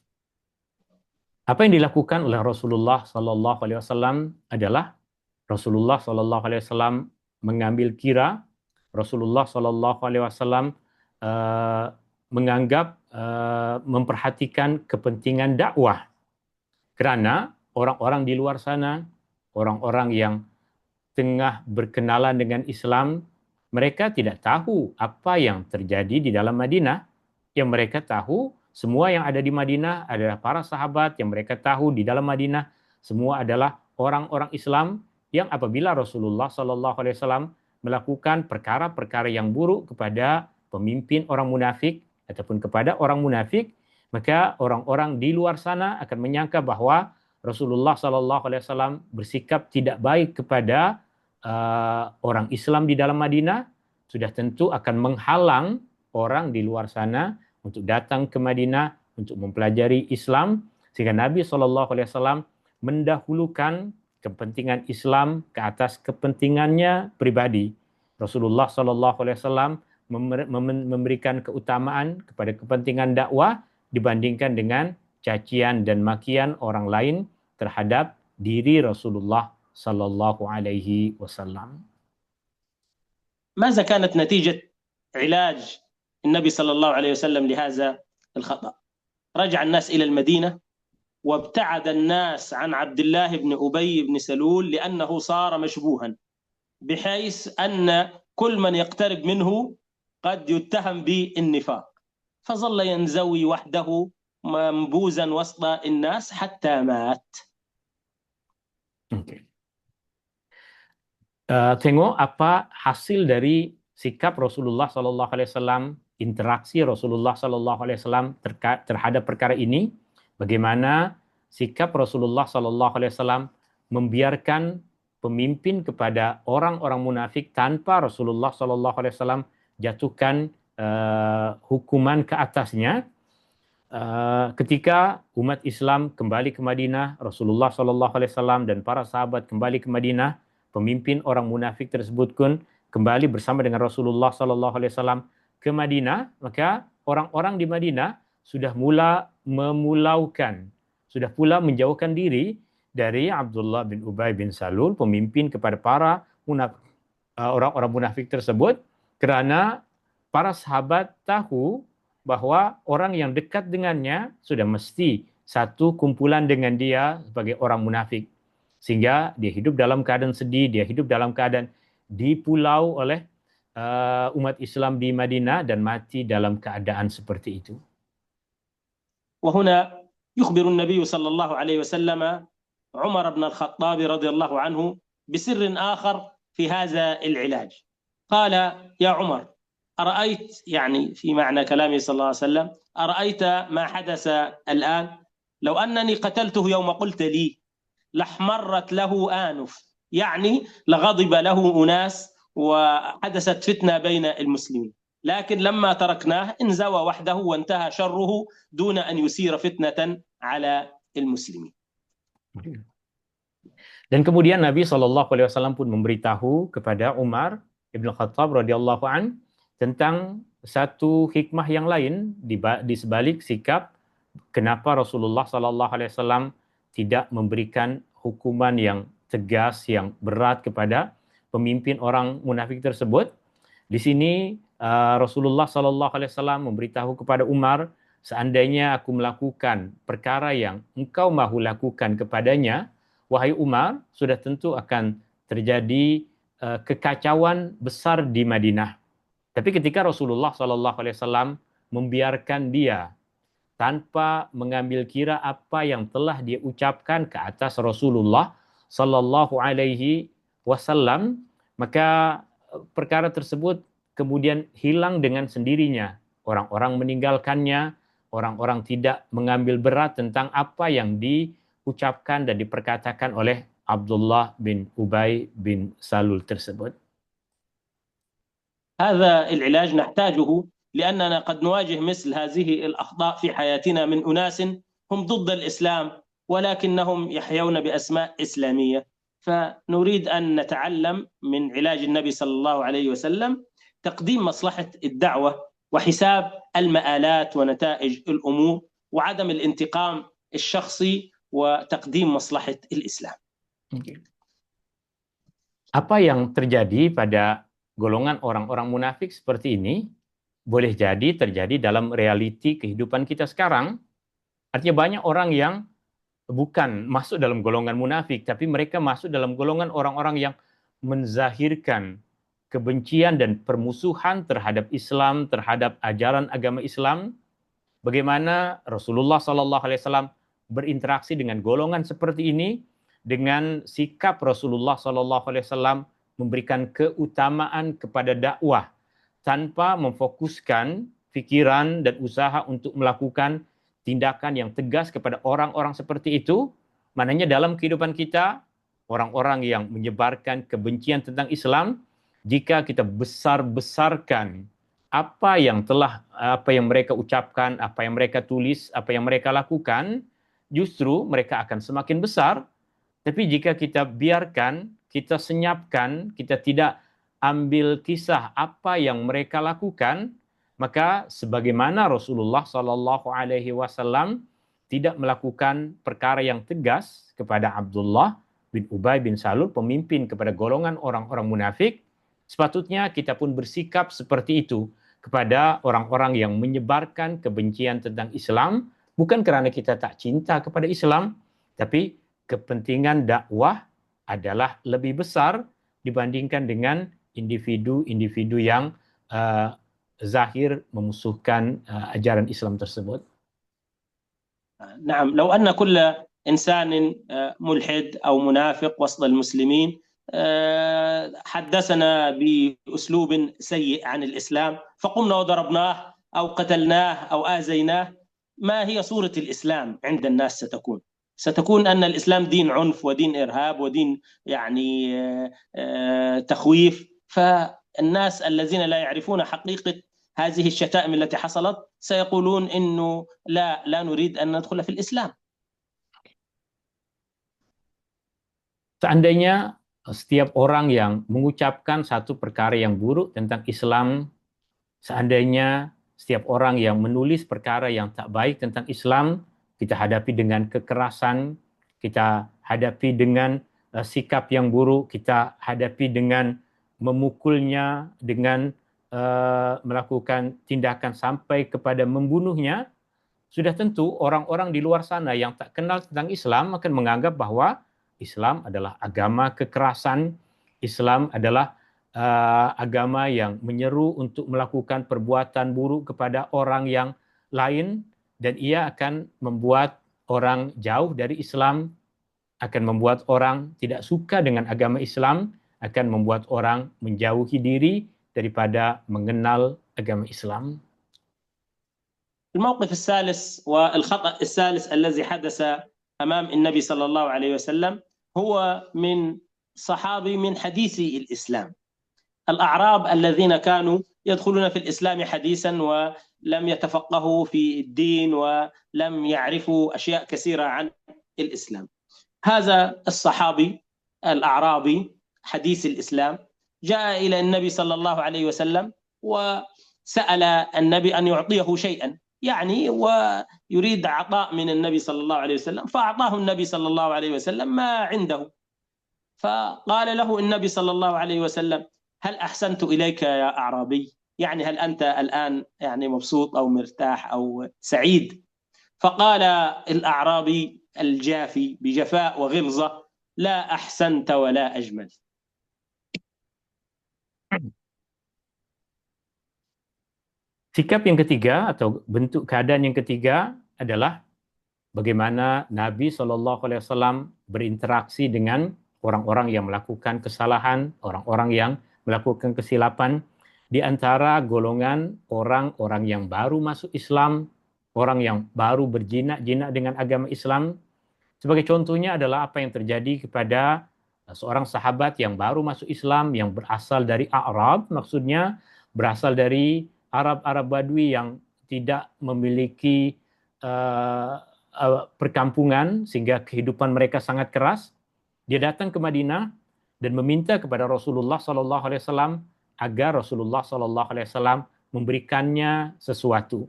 Apa yang dilakukan oleh Rasulullah Sallallahu Alaihi Wasallam adalah Rasulullah Sallallahu Alaihi Wasallam mengambil kira, Rasulullah Sallallahu Alaihi Wasallam menganggap memperhatikan kepentingan dakwah, karena orang-orang di luar sana, orang-orang yang tengah berkenalan dengan Islam, mereka tidak tahu apa yang terjadi di dalam Madinah. Yang mereka tahu, semua yang ada di Madinah adalah para sahabat. Yang mereka tahu di dalam Madinah semua adalah orang-orang Islam yang apabila Rasulullah SAW melakukan perkara-perkara yang buruk kepada pemimpin orang munafik ataupun kepada orang munafik, maka orang-orang di luar sana akan menyangka bahwa Rasulullah SAW bersikap tidak baik kepada orang Islam di dalam Madinah, sudah tentu akan menghalang orang di luar sana untuk datang ke Madinah untuk mempelajari Islam, sehingga Nabi SAW mendahulukan kepentingan Islam ke atas kepentingannya pribadi. Rasulullah SAW memberikan keutamaan kepada kepentingan dakwah dibandingkan dengan cacian dan makian orang lain terhadap diri Rasulullah sallallahu alaihi wasallam. ماذا كانت نتيجة علاج النبي صلى الله عليه وسلم لهذا الخطأ؟ رجع الناس إلى المدينة وابتعد الناس عن عبد الله بن أبي بن سلول لأنه صار مشبوها، بحيث أن كل من يقترب منه قد يتهم بالنفاق، فظل ينزوي وحده منبوذا وسط الناس حتى مات. Okay. Tengok apa hasil dari sikap Rasulullah SAW, interaksi Rasulullah SAW terhadap perkara ini. Bagaimana sikap Rasulullah SAW membiarkan pemimpin kepada orang-orang munafik tanpa Rasulullah SAW jatuhkan hukuman ke atasnya. Ketika umat Islam kembali ke Madinah, Rasulullah SAW dan para sahabat kembali ke Madinah, pemimpin orang munafik tersebut pun kembali bersama dengan Rasulullah SAW ke Madinah, maka orang-orang di Madinah sudah mula memulaukan, sudah pula menjauhkan diri dari Abdullah bin Ubay bin Salul, pemimpin kepada para orang-orang munafik tersebut, kerana para sahabat tahu bahwa orang yang dekat dengannya sudah mesti satu kumpulan dengan dia sebagai orang munafik. Sehingga dia hidup dalam keadaan sedih, dia hidup dalam keadaan dipulau oleh umat Islam di Madinah dan mati dalam keadaan seperti itu. وهنا يخبر النبي صلى الله عليه وسلم عمر بن الخطاب رضي الله عنه بسر آخر في هذا العلاج. قال: يا عمر، أرأيت يعني في معنى كلامه صلى الله عليه وسلم أرأيت ما حدث الآن لو أنني قتلته يوم قلت لي لاحمرت له آنف، يعني لغضب له أناس وحدثت فتنة بين المسلمين، لكن لما تركناه انزوى وحده وانتهى شره دون أن يثير فتنة على المسلمين. Dan kemudian Nabi SAW pun memberitahu kepada Umar Ibn Khattab radhiyallahu an tentang satu hikmah yang lain di sebalik sikap kenapa Rasulullah SAW tidak memberikan hukuman yang tegas, yang berat kepada pemimpin orang munafik tersebut. Di sini Rasulullah SAW memberitahu kepada Umar, seandainya aku melakukan perkara yang engkau mahu lakukan kepadanya, wahai Umar, sudah tentu akan terjadi kekacauan besar di Madinah. Tapi ketika Rasulullah SAW membiarkan dia tanpa mengambil kira apa yang telah dia ucapkan ke atas Rasulullah sallallahu alaihi wasallam, maka perkara tersebut kemudian hilang dengan sendirinya. Orang-orang meninggalkannya, orang-orang tidak mengambil berat tentang apa yang diucapkan dan diperkatakan oleh Abdullah bin Ubay bin Salul tersebut. هذا العلاج نحتاجه لأننا قد نواجه مثل هذه الأخطاء في حياتنا من أناس هم ضد الإسلام ولكنهم يحيون بأسماء إسلامية، فنريد أن نتعلم من علاج النبي صلى الله عليه وسلم تقديم مصلحة الدعوة وحساب المآلات ونتائج الأمور وعدم الانتقام الشخصي وتقديم مصلحة الإسلام. Apa yang terjadi pada golongan orang-orang munafik seperti ini boleh jadi terjadi dalam realiti kehidupan kita sekarang. Artinya banyak orang yang bukan masuk dalam golongan munafik, tapi mereka masuk dalam golongan orang-orang yang menzahirkan kebencian dan permusuhan terhadap Islam, terhadap ajaran agama Islam. Bagaimana Rasulullah SAW berinteraksi dengan golongan seperti ini, dengan sikap Rasulullah SAW memberikan keutamaan kepada dakwah tanpa memfokuskan fikiran dan usaha untuk melakukan tindakan yang tegas kepada orang-orang seperti itu. Maknanya dalam kehidupan kita, orang-orang yang menyebarkan kebencian tentang Islam, jika kita besar-besarkan apa yang mereka ucapkan, apa yang mereka tulis, apa yang mereka lakukan, justru mereka akan semakin besar. Tapi jika kita biarkan, kita senyapkan, kita tidak ambil kisah apa yang mereka lakukan, maka sebagaimana Rasulullah SAW tidak melakukan perkara yang tegas kepada Abdullah bin Ubay bin Salul, pemimpin kepada golongan orang-orang munafik, sepatutnya kita pun bersikap seperti itu kepada orang-orang yang menyebarkan kebencian tentang Islam, bukan kerana kita tak cinta kepada Islam, tapi kepentingan dakwah adalah lebih besar dibandingkan dengan individu-individu yang zahir memusuhkan ajaran Islam tersebut. نعم، لو أن كل إنسان ملحد أو منافق وسط المسلمين حدثنا بأسلوب سيء عن الإسلام فقمنا وضربناه أو قتلناه أو آذيناه، ما هي صورة الإسلام عند الناس ستكون أن الإسلام دين عنف ودين إرهاب ودين يعني تخويف، فالناس الذين لا يعرفون حقيقة هذه الشتائم التي حصلت سيقولون إنه لا نريد أن ندخل في الإسلام. Seandainya setiap orang yang mengucapkan satu perkara yang buruk tentang Islam, seandainya setiap orang yang menulis perkara yang tak baik tentang Islam, kita hadapi dengan kekerasan, kita hadapi dengan sikap yang buruk, kita hadapi dengan memukulnya, dengan melakukan tindakan sampai kepada membunuhnya, sudah tentu orang-orang di luar sana yang tak kenal tentang Islam akan menganggap bahwa Islam adalah agama kekerasan, Islam adalah agama yang menyeru untuk melakukan perbuatan buruk kepada orang yang lain, dan ia akan membuat orang jauh dari Islam, akan membuat orang tidak suka dengan agama Islam, akan membuat orang menjauhi diri daripada mengenal agama Islam. الموقف الثالث والخطأ الثالث الذي حدث أمام النبي صلى الله عليه وسلم هو من صحابي من حديثي الإسلام. الأعراب الذين كانوا يدخلون في الإسلام حديثا ولم يتفقهوا في الدين ولم يعرفوا أشياء كثيرة عن الإسلام. هذا الصحابي الأعرابي حديث الإسلام جاء إلى النبي صلى الله عليه وسلم وسأل النبي أن يعطيه شيئا، يعني ويريد عطاء من النبي صلى الله عليه وسلم، فأعطاه النبي صلى الله عليه وسلم ما عنده. فقال له النبي صلى الله عليه وسلم: هل أحسنت إليك يا أعرابي؟ يعني هل أنت الآن يعني مبسوط أو مرتاح أو سعيد؟ فقال الأعرابي الجافي بجفاء وغلظة: لا أحسنت ولا أجمل. Sikap yang ketiga atau bentuk keadaan yang ketiga adalah bagaimana Nabi SAW berinteraksi dengan orang-orang yang melakukan kesalahan, orang-orang yang melakukan kesilapan, di antara golongan orang-orang yang baru masuk Islam, orang yang baru berjinak-jinak dengan agama Islam. Sebagai contohnya adalah apa yang terjadi kepada seorang sahabat yang baru masuk Islam, yang berasal dari Arab, maksudnya berasal dari Arab-Arab Badui yang tidak memiliki perkampungan sehingga kehidupan mereka sangat keras. Dia datang ke Madinah dan meminta kepada Rasulullah SAW agar Rasulullah SAW memberikannya sesuatu.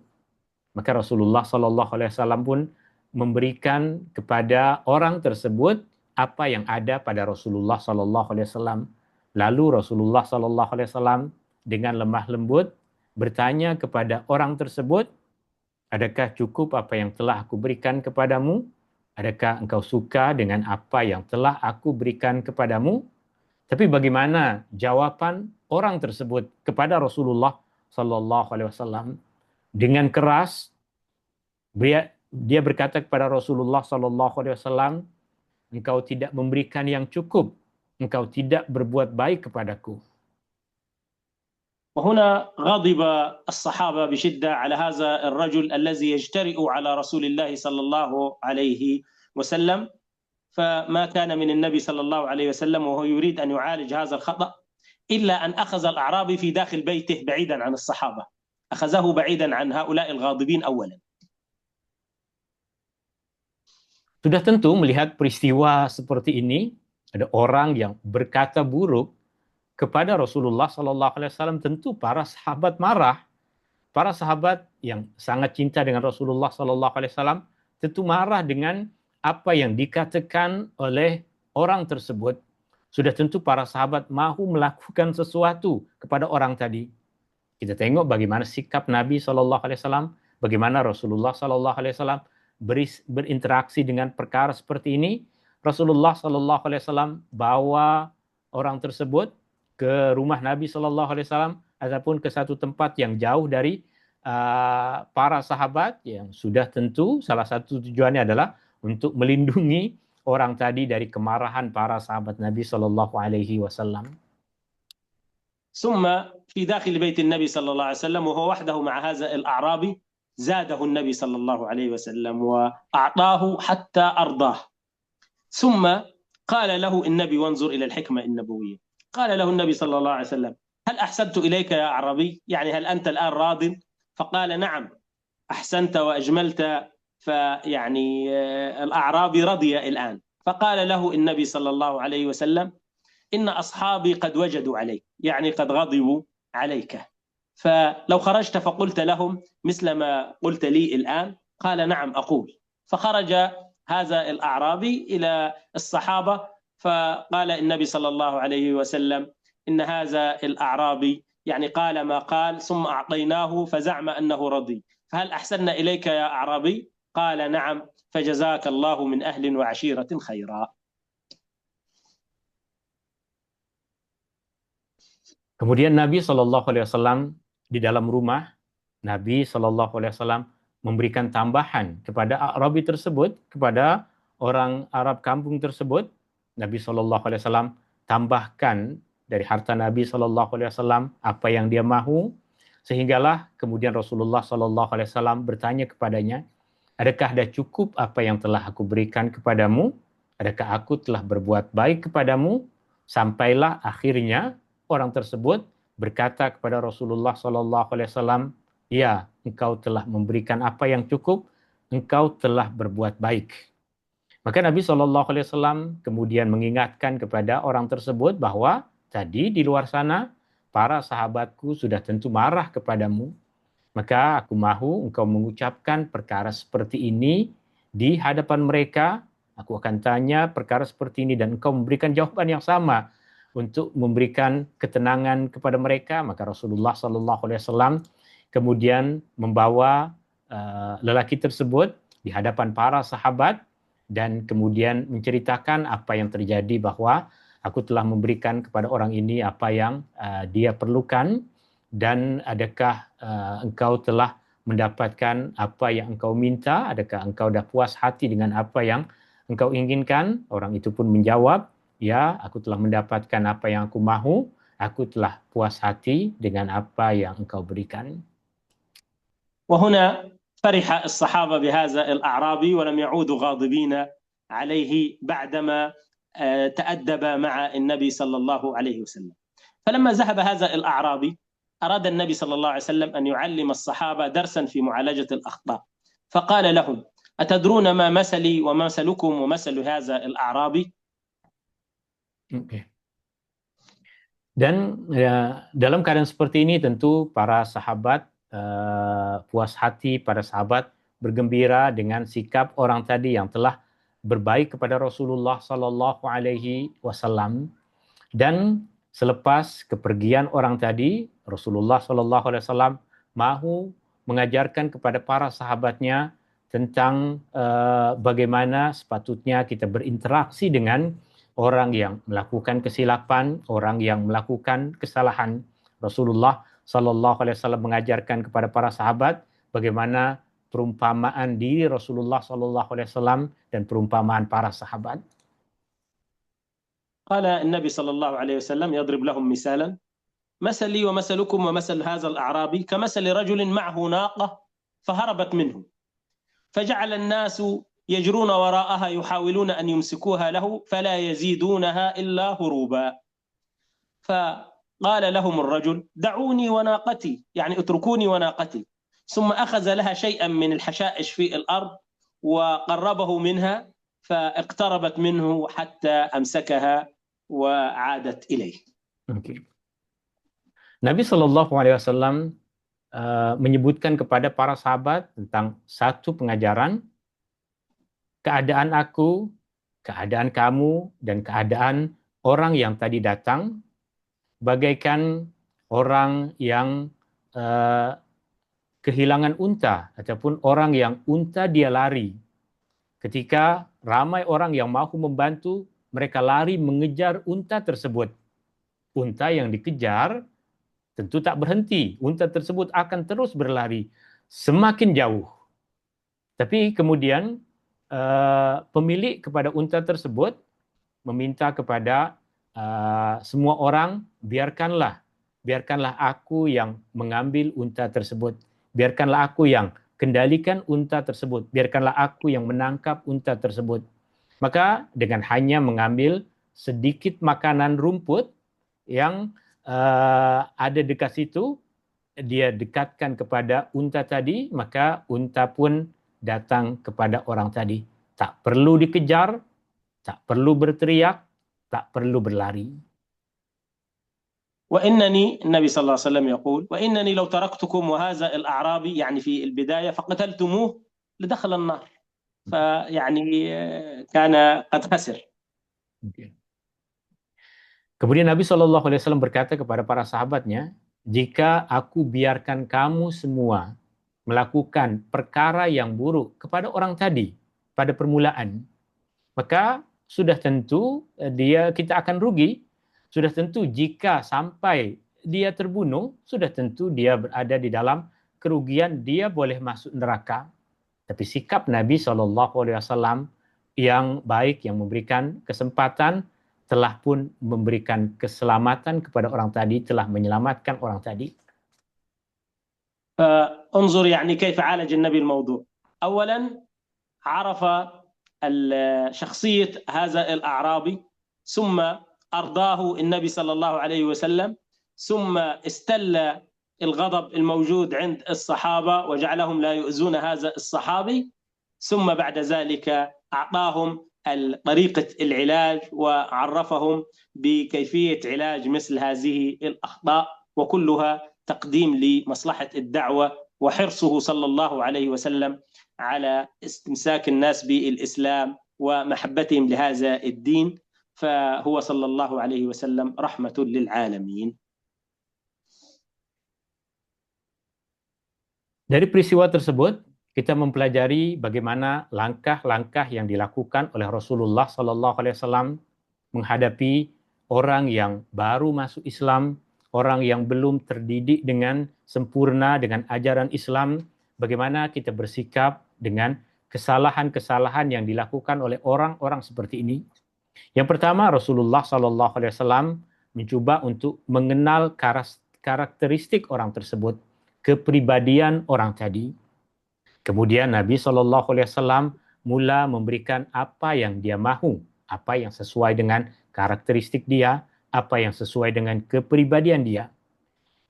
Maka Rasulullah SAW pun memberikan kepada orang tersebut apa yang ada pada Rasulullah SAW. Lalu Rasulullah SAW dengan lemah lembut bertanya kepada orang tersebut, adakah cukup apa yang telah aku berikan kepadamu? Adakah engkau suka dengan apa yang telah aku berikan kepadamu? Tapi bagaimana jawaban orang tersebut kepada Rasulullah SAW? Dengan keras, dia berkata kepada Rasulullah SAW, engkau tidak memberikan yang cukup, engkau tidak berbuat baik kepadaku. وهنا غضب الصحابة بشدة على هذا الرجل الذي يجترئ على رسول الله صلى الله عليه وسلم، فما كان من النبي صلى الله عليه وسلم وهو يريد أن يعالج هذا الخطأ إلا أن أخذ الأعرابي في داخل بيته بعيدا عن الصحابة، أخذه بعيدا عن هؤلاء الغاضبين أولا. Sudah tentu melihat peristiwa seperti ini, ada orang yang berkata buruk kepada Rasulullah SAW, tentu para sahabat marah. Para sahabat yang sangat cinta dengan Rasulullah SAW tentu marah dengan apa yang dikatakan oleh orang tersebut. Sudah tentu para sahabat mahu melakukan sesuatu kepada orang tadi. Kita tengok bagaimana sikap Nabi SAW, bagaimana Rasulullah SAW berinteraksi dengan perkara seperti ini. Rasulullah SAW bawa orang tersebut ke rumah Nabi SAW ataupun ke satu tempat yang jauh dari para sahabat, yang sudah tentu salah satu tujuannya adalah untuk melindungi orang tadi dari kemarahan para sahabat Nabi SAW. ثم في داخل بيت النبي صلى الله عليه وسلم وهو وحده مع هذا الأعرابي زاده النبي صلى الله عليه وسلم وأعطاه حتى أرضاه. ثم قال له النبي، وانظر إلى الحكمة النبوية، قال له النبي صلى الله عليه وسلم: هل أحسنت إليك يا أعرابي؟ يعني هل أنت الآن راض؟ فقال: نعم أحسنت وأجملت. فيعني الأعرابي رضي الآن. فقال له النبي صلى الله عليه وسلم: إن أصحابي قد وجدوا عليك، يعني قد غضبوا عليك، فلو خرجت فقلت لهم مثل ما قلت لي الآن. قال: نعم أقول. فخرج هذا الأعرابي إلى الصحابة فقال النبي صلى الله عليه وسلم: إن هذا الأعرابي يعني قال ما قال ثم أعطيناه فزعم أنه رضي، فهل أحسننا إليك يا أعرابي؟ قال: نعم، فجزاك الله من أهل وعشيرة خيرا. Kemudian Nabi SAW di dalam rumah, Nabi SAW memberikan tambahan kepada Arabi tersebut, kepada orang Arab kampung tersebut. Nabi SAW tambahkan dari harta Nabi SAW apa yang dia mahu. Sehinggalah kemudian Rasulullah SAW bertanya kepadanya, adakah dah cukup apa yang telah aku berikan kepadamu? Adakah aku telah berbuat baik kepadamu? Sampailah akhirnya orang tersebut berkata kepada Rasulullah SAW, ya, engkau telah memberikan apa yang cukup, engkau telah berbuat baik. Maka Nabi SAW kemudian mengingatkan kepada orang tersebut bahwa tadi di luar sana para sahabatku sudah tentu marah kepadamu. Maka aku mahu engkau mengucapkan perkara seperti ini di hadapan mereka. Aku akan tanya perkara seperti ini dan engkau memberikan jawaban yang sama untuk memberikan ketenangan kepada mereka. Maka Rasulullah SAW kemudian membawa lelaki tersebut di hadapan para sahabat dan kemudian menceritakan apa yang terjadi, bahwa aku telah memberikan kepada orang ini apa yang dia perlukan, dan adakah engkau telah mendapatkan apa yang engkau minta? Adakah engkau dah puas hati dengan apa yang engkau inginkan? Orang itu pun menjawab, ya, aku telah mendapatkan apa yang aku mahu. Aku telah puas hati dengan apa yang engkau berikan. وهنا فرح الصحابة بهذا الأعرابي ولم يعودوا غاضبين عليه بعدما تأدب مع النبي صلى الله عليه وسلم. فلما ذهب هذا الأعرابي أراد النبي صلى الله عليه وسلم أن يعلم الصحابة درسا في معالجة الأخطاء، فقال لهم: أتدرون ما مثلي ومثلكم ومثل هذا الأعرابي؟ Okay. Dan dalam keadaan seperti ini tentu para sahabat puas hati, para sahabat bergembira dengan sikap orang tadi yang telah berbaik kepada Rasulullah Sallallahu Alaihi Wasallam. Dan selepas kepergian orang tadi, Rasulullah Sallallahu Alaihi Wasallam mahu mengajarkan kepada para sahabatnya tentang bagaimana sepatutnya kita berinteraksi dengan orang yang melakukan kesilapan, orang yang melakukan kesalahan. Rasulullah Sallallahu Alaihi Wasallam mengajarkan kepada para sahabat bagaimana perumpamaan diri Rasulullah Sallallahu Alaihi Wasallam dan perumpamaan para sahabat. قال النبي صلى الله عليه وسلم يضرب لهم مثالا: مثلي ومثلكم ومثل هذا الأعرابي كمثل رجل معه ناقة فهربت منه، فجعل الناس يجرون وراءها يحاولون أن يمسكوها له فلا يزيدونها إلا هروبا. فقال لهم الرجل: دعوني وناقتي، يعني اتركوني وناقتي. ثم أخذ لها شيئا من الحشائش في الأرض وقربه منها فاقتربت منه حتى أمسكها وعادت إليه. Okay. Nabi Shallallahu Alaihi Wasallam menyebutkan kepada para sahabat tentang satu pengajaran: keadaan aku, keadaan kamu, dan keadaan orang yang tadi datang bagaikan orang yang kehilangan unta, ataupun orang yang unta dia lari. Ketika ramai orang yang mahu membantu, mereka lari mengejar unta tersebut. Unta yang dikejar tentu tak berhenti. Unta tersebut akan terus berlari semakin jauh. Tapi kemudian pemilik kepada unta tersebut meminta kepada semua orang, biarkanlah aku yang mengambil unta tersebut. Biarkanlah aku yang kendalikan unta tersebut. Biarkanlah aku yang menangkap unta tersebut. Maka dengan hanya mengambil sedikit makanan rumput yang ada dekat situ, dia dekatkan kepada unta tadi, maka unta pun datang kepada orang tadi. Tak perlu dikejar, tak perlu berteriak, tak perlu berlari. وإنني النبي صلى الله عليه وسلم يقول: وإنني لو تركتكم وهذا الأعرابي، يعني في البداية، فقتلتموه لدخل النار. فيعني كان قد خسر. Kemudian Nabi SAW berkata kepada para sahabatnya, jika aku biarkan kamu semua melakukan perkara yang buruk kepada orang tadi pada permulaan, maka sudah tentu kita akan rugi. Sudah tentu jika sampai dia terbunuh, sudah tentu dia berada di dalam kerugian, dia boleh masuk neraka. Tapi sikap Nabi SAW yang baik, yang memberikan kesempatan, telah pun memberikan keselamatan kepada orang tadi, telah menyelamatkan orang tadi. فانظر يعني كيف عالج النبي الموضوع. أولا عرف شخصية هذا الأعرابي، ثم أرضاه النبي صلى الله عليه وسلم، ثم استل الغضب الموجود عند الصحابة وجعلهم لا يؤذون هذا الصحابي، ثم بعد ذلك أعطاهم طريقة العلاج وعرفهم بكيفية علاج مثل هذه الأخطاء، وكلها تقديم لمصلحة الدعوة وحرصه صلى الله عليه وسلم على استمساك الناس بالإسلام ومحبتهم لهذا الدين، فهو صلى الله عليه وسلم رحمة للعالمين. Dari peristiwa tersebut, kita mempelajari bagaimana langkah-langkah yang dilakukan oleh Rasulullah SAW menghadapi orang yang baru masuk Islam, orang yang belum terdidik dengan sempurna dengan ajaran Islam, bagaimana kita bersikap dengan kesalahan-kesalahan yang dilakukan oleh orang-orang seperti ini. Yang pertama, Rasulullah SAW mencoba untuk mengenal karakteristik orang tersebut, kepribadian orang tadi. Kemudian Nabi SAW mula memberikan apa yang dia mahu, apa yang sesuai dengan karakteristik dia, apa yang sesuai dengan kepribadian dia.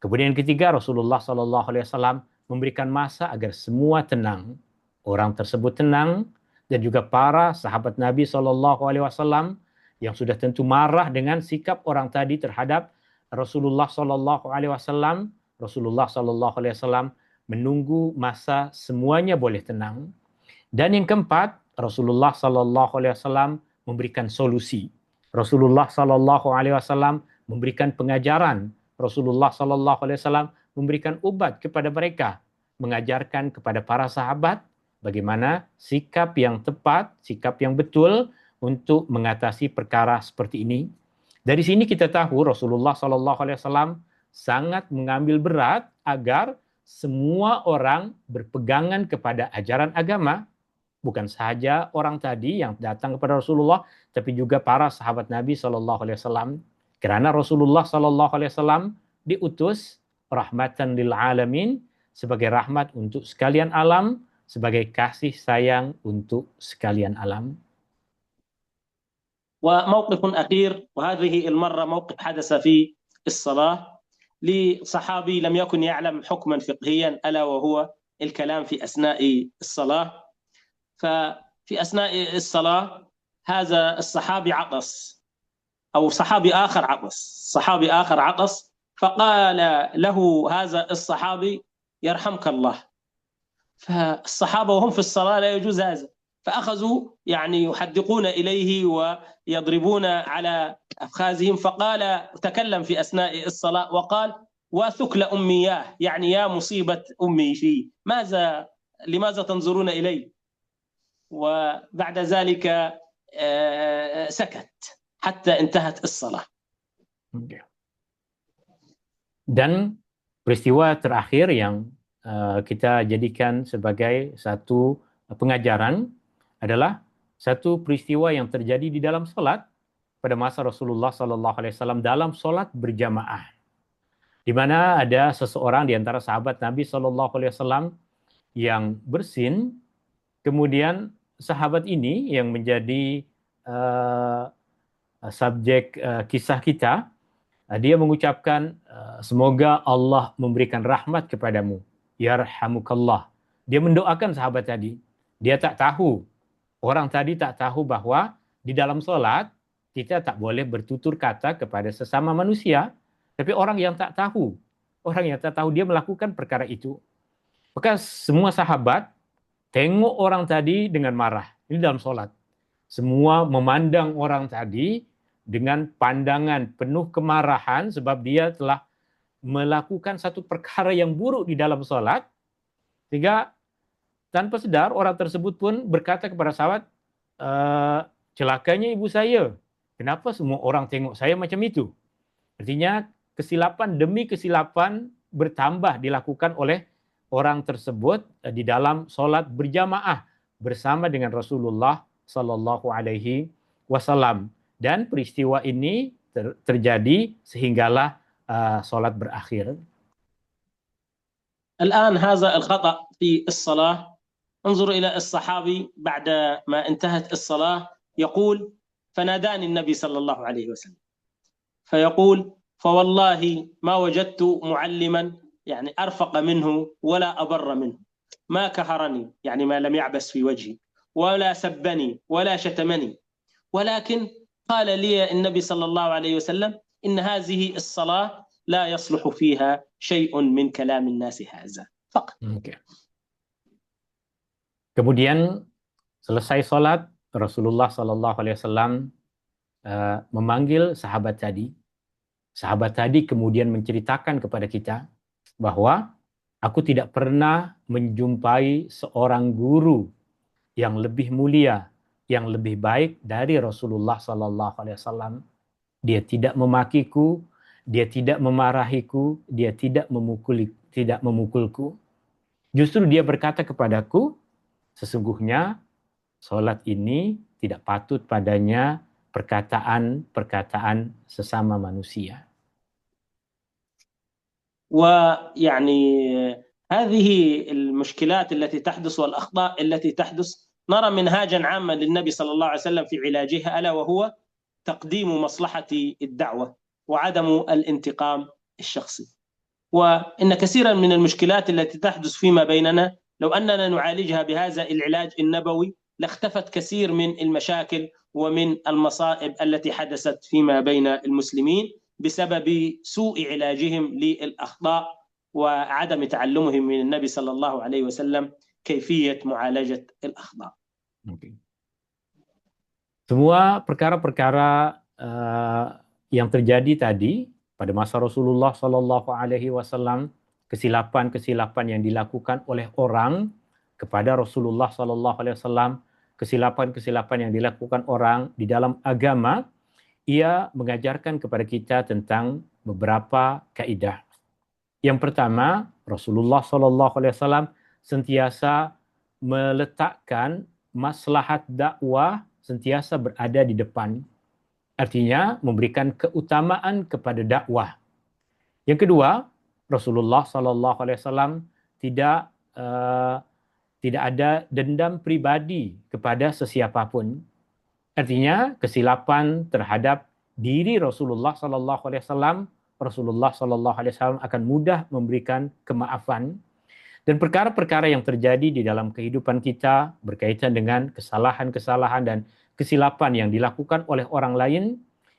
Kemudian yang ketiga, Rasulullah SAW memberikan masa agar semua tenang. Orang tersebut tenang, dan juga para sahabat Nabi SAW yang sudah tentu marah dengan sikap orang tadi terhadap Rasulullah SAW. Rasulullah SAW menunggu masa semuanya boleh tenang. Dan yang keempat, Rasulullah SAW memberikan solusi. Rasulullah SAW memberikan pengajaran. Rasulullah SAW memberikan obat kepada mereka, mengajarkan kepada para sahabat bagaimana sikap yang tepat, sikap yang betul untuk mengatasi perkara seperti ini. Dari sini kita tahu Rasulullah SAW sangat mengambil berat agar semua orang berpegangan kepada ajaran agama, bukan saja orang tadi yang datang kepada Rasulullah, tapi juga para sahabat Nabi SAW. Karena Rasulullah SAW diutus rahmatan lil alamin, sebagai rahmat untuk sekalian alam, sebagai kasih sayang untuk sekalian alam. وموقف أخير، وهذه المرة موقف حدث في الصلاة لصحابي لم يكن يعلم حكما فقهيا، ألا وهو الكلام في أثناء الصلاة. ففي أثناء الصلاة هذا الصحابي عطس، أو صحابي آخر عطس، فقال له هذا الصحابي يرحمك الله. فالصحابة وهم في الصلاة لا يجوز هذا، فأخذوا يعني يحدقون إليه ويضربون على أفخاذهم، فقال تكلم في أثناء الصلاة وقال: وثكل أمياه، يعني يا مصيبة أمي فيه، لماذا تنظرون إلي؟ وبعد ذلك سكت حتى انتهت الصلاة. Dan peristiwa terakhir yang kita jadikan sebagai satu pengajaran adalah satu peristiwa yang terjadi di dalam salat pada masa Rasulullah SAW dalam salat berjamaah, di mana ada seseorang di antara sahabat Nabi SAW yang bersin. Kemudian sahabat ini yang menjadi subjek kisah kita, dia mengucapkan, semoga Allah memberikan rahmat kepadamu, yarhamukallah. Dia mendoakan sahabat tadi. Dia tak tahu, orang tadi tak tahu bahwa di dalam salat kita tak boleh bertutur kata kepada sesama manusia. Tapi orang yang tak tahu dia melakukan perkara itu. Maka semua sahabat tengok orang tadi dengan marah. Ini dalam salat. Semua memandang orang tadi dengan pandangan penuh kemarahan sebab dia telah melakukan satu perkara yang buruk di dalam salat. Sehingga tanpa sedar orang tersebut pun berkata kepada sahabat, celakanya ibu saya, kenapa semua orang tengok saya macam itu? Artinya kesilapan demi kesilapan bertambah dilakukan oleh orang tersebut di dalam solat berjamaah bersama dengan Rasulullah Sallallahu Alaihi Wasallam. Dan peristiwa ini terjadi sehinggalah solat berakhir. الآن هذا الخطأ في الصلاة. انظر إلى الصحابي بعد ما انتهت الصلاة يقول: فناداني النبي صلى الله عليه وسلم، فيقول: فوالله ما وجدت معلما يعني أرفق منه ولا أبر منه، ما كهرني يعني ما لم يعبس في وجهي، ولا سبني ولا شتمني، ولكن قال لي النبي صلى الله عليه وسلم: إن هذه الصلاة لا يصلح فيها شيء من كلام الناس هذا فقط. Okay. Kemudian selesai sholat, Rasulullah Shallallahu Alaihi Wasallam memanggil sahabat tadi. Sahabat tadi kemudian menceritakan kepada kita bahwa aku tidak pernah menjumpai seorang guru yang lebih mulia, yang lebih baik dari Rasulullah Shallallahu Alaihi Wasallam. Dia tidak memakiku, dia tidak memarahiku, dia tidak memukulku. Justru dia berkata kepadaku, sesungguhnya sholat ini tidak patut padanya perkataan sesama manusia. ويعني هذه المشكلات التي تحدث والأخطاء التي تحدث نرى منهاجا عاما للنبي صلى الله عليه وسلم في علاجها، ألا وهو تقديم مصلحة الدعوة وعدم الانتقام الشخصي. وإن كثيرا من المشكلات التي تحدث فيما بيننا لو أننا نعالجها بهذا العلاج النبوي لاختفت كثير من المشاكل ومن المصائب التي حدثت فيما بين المسلمين بسبب سوء علاجهم للأخطاء وعدم تعلمهم من النبي صلى الله عليه وسلم كيفية معالجة الأخطاء. Semua perkara-perkara yang terjadi tadi pada masa Rasulullah Shallallahu Alaihi Wasallam, kesilapan-kesilapan yang dilakukan oleh orang kepada Rasulullah Shallallahu Alaihi Wasallam, kesilapan-kesilapan yang dilakukan orang di dalam agama, ia mengajarkan kepada kita tentang beberapa kaidah. Yang pertama, Rasulullah Shallallahu Alaihi Wasallam sentiasa meletakkan maslahat dakwah sentiasa berada di depan. Artinya memberikan keutamaan kepada dakwah. Yang kedua, Rasulullah Shallallahu Alaihi Wasallam tidak ada dendam pribadi kepada sesiapapun. Artinya kesilapan terhadap diri Rasulullah Shallallahu Alaihi Wasallam, Rasulullah Shallallahu Alaihi Wasallam akan mudah memberikan kemaafan. Dan perkara-perkara yang terjadi di dalam kehidupan kita berkaitan dengan kesalahan-kesalahan dan kesilapan yang dilakukan oleh orang lain,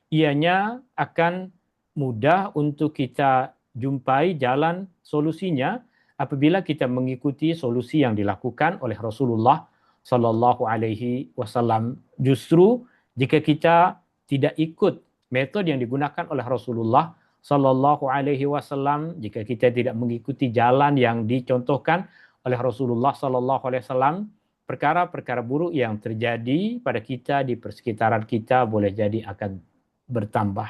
ianya akan mudah untuk kita jumpai jalan solusinya apabila kita mengikuti solusi yang dilakukan oleh Rasulullah Sallallahu Alaihi Wasallam. Justru jika kita tidak ikut metode yang digunakan oleh Rasulullah Sallallahu Alaihi Wasallam, jika kita tidak mengikuti jalan yang dicontohkan oleh Rasulullah Sallallahu Alaihi Wasallam, perkara-perkara buruk yang terjadi pada kita di persekitaran kita boleh jadi akan bertambah.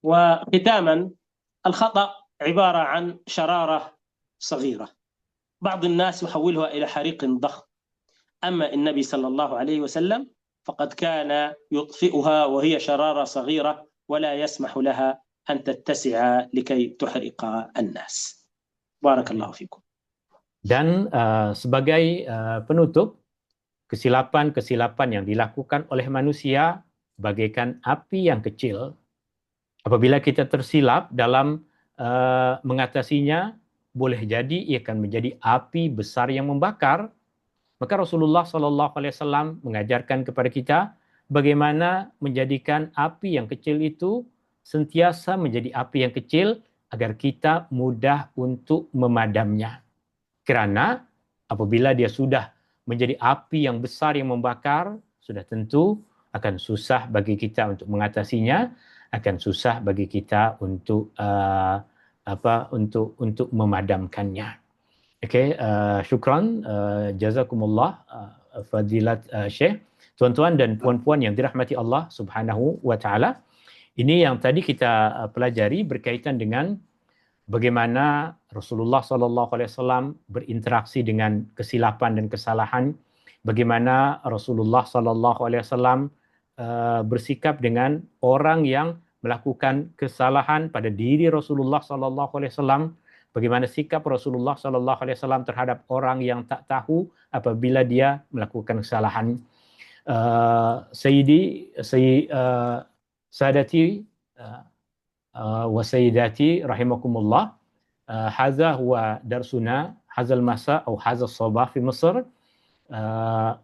وختاما الخطأ عبارة عن شرارة صغيرة بعض الناس يحولها إلى حريق ضخم، أما النبي صلى الله عليه وسلم فقد كان يطفئها وهي شرارة صغيرة ولا يسمح لها أن تتسع لكي تحرق الناس. بارك الله فيكم. Dan sebagai penutup, kesilapan-kesilapan yang dilakukan oleh manusia bagaikan api yang kecil. Apabila kita tersilap dalam mengatasinya, boleh jadi ia akan menjadi api besar yang membakar. Maka Rasulullah SAW mengajarkan kepada kita bagaimana menjadikan api yang kecil itu sentiasa menjadi api yang kecil agar kita mudah untuk memadamnya. Kerana apabila dia sudah menjadi api yang besar yang membakar, sudah tentu akan susah bagi kita untuk mengatasinya, akan susah bagi kita untuk untuk memadamkannya. Okey, syukran, jazakumullah, fadilat Syekh. Tuan-tuan dan puan-puan yang dirahmati Allah Subhanahu wa taala. Ini yang tadi kita pelajari berkaitan dengan bagaimana Rasulullah SAW berinteraksi dengan kesilapan dan kesalahan, bagaimana Rasulullah SAW bersikap dengan orang yang melakukan kesalahan pada diri Rasulullah SAW, bagaimana sikap Rasulullah sallallahu alaihi wasallam terhadap orang yang tak tahu apabila dia melakukan kesalahan. Sadati wa sayyidati rahimakumullah, hadza huwa darsuna hadzal masa atau hadzal sabah fi Mesir,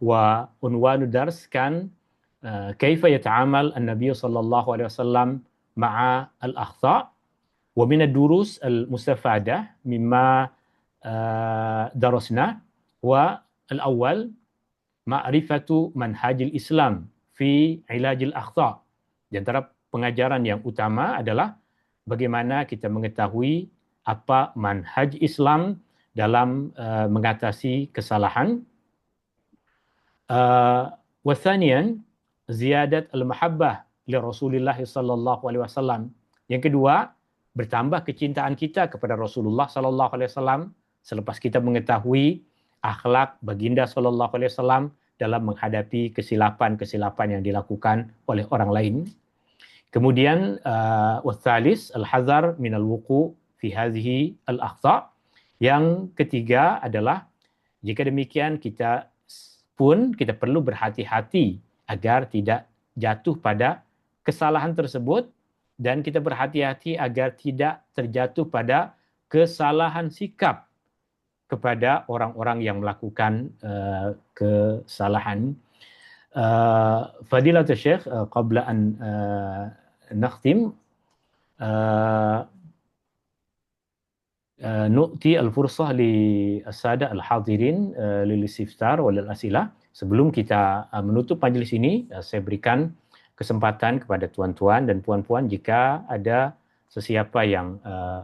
wa unwanu dars kan kaifa yata'amal an-nabiy sallallahu alaihi wasallam ma'a al-akhta' wa min ad-durus al-mustafadah mimma darasna wa al-awwal ma'rifatu manhajil Islam fi ilajil akhta'. Di antara pengajaran yang utama adalah bagaimana kita mengetahui apa manhaj Islam dalam mengatasi kesalahan. Wathanian ziyadat al-mahabbah li Rasulillah sallallahu alaihi wasallam. Yang kedua, bertambah kecintaan kita kepada Rasulullah sallallahu alaihi wasallam selepas kita mengetahui akhlak baginda sallallahu alaihi wasallam dalam menghadapi kesilapan-kesilapan yang dilakukan oleh orang lain. Kemudian wathalis al-hazar min al-wuqu' fi hadhihi al-akhta'. Yang ketiga adalah jika demikian kita perlu berhati-hati agar tidak jatuh pada kesalahan tersebut, dan kita berhati-hati agar tidak terjatuh pada kesalahan sikap kepada orang-orang yang melakukan kesalahan. Fadilatul Syekh, qabla an nakhtim nu'ti al-fursah li as-sada al-hadirin lil istiftar wal asilah. Sebelum kita menutup majlis ini, saya berikan kesempatan kepada tuan-tuan dan puan-puan jika ada sesiapa yang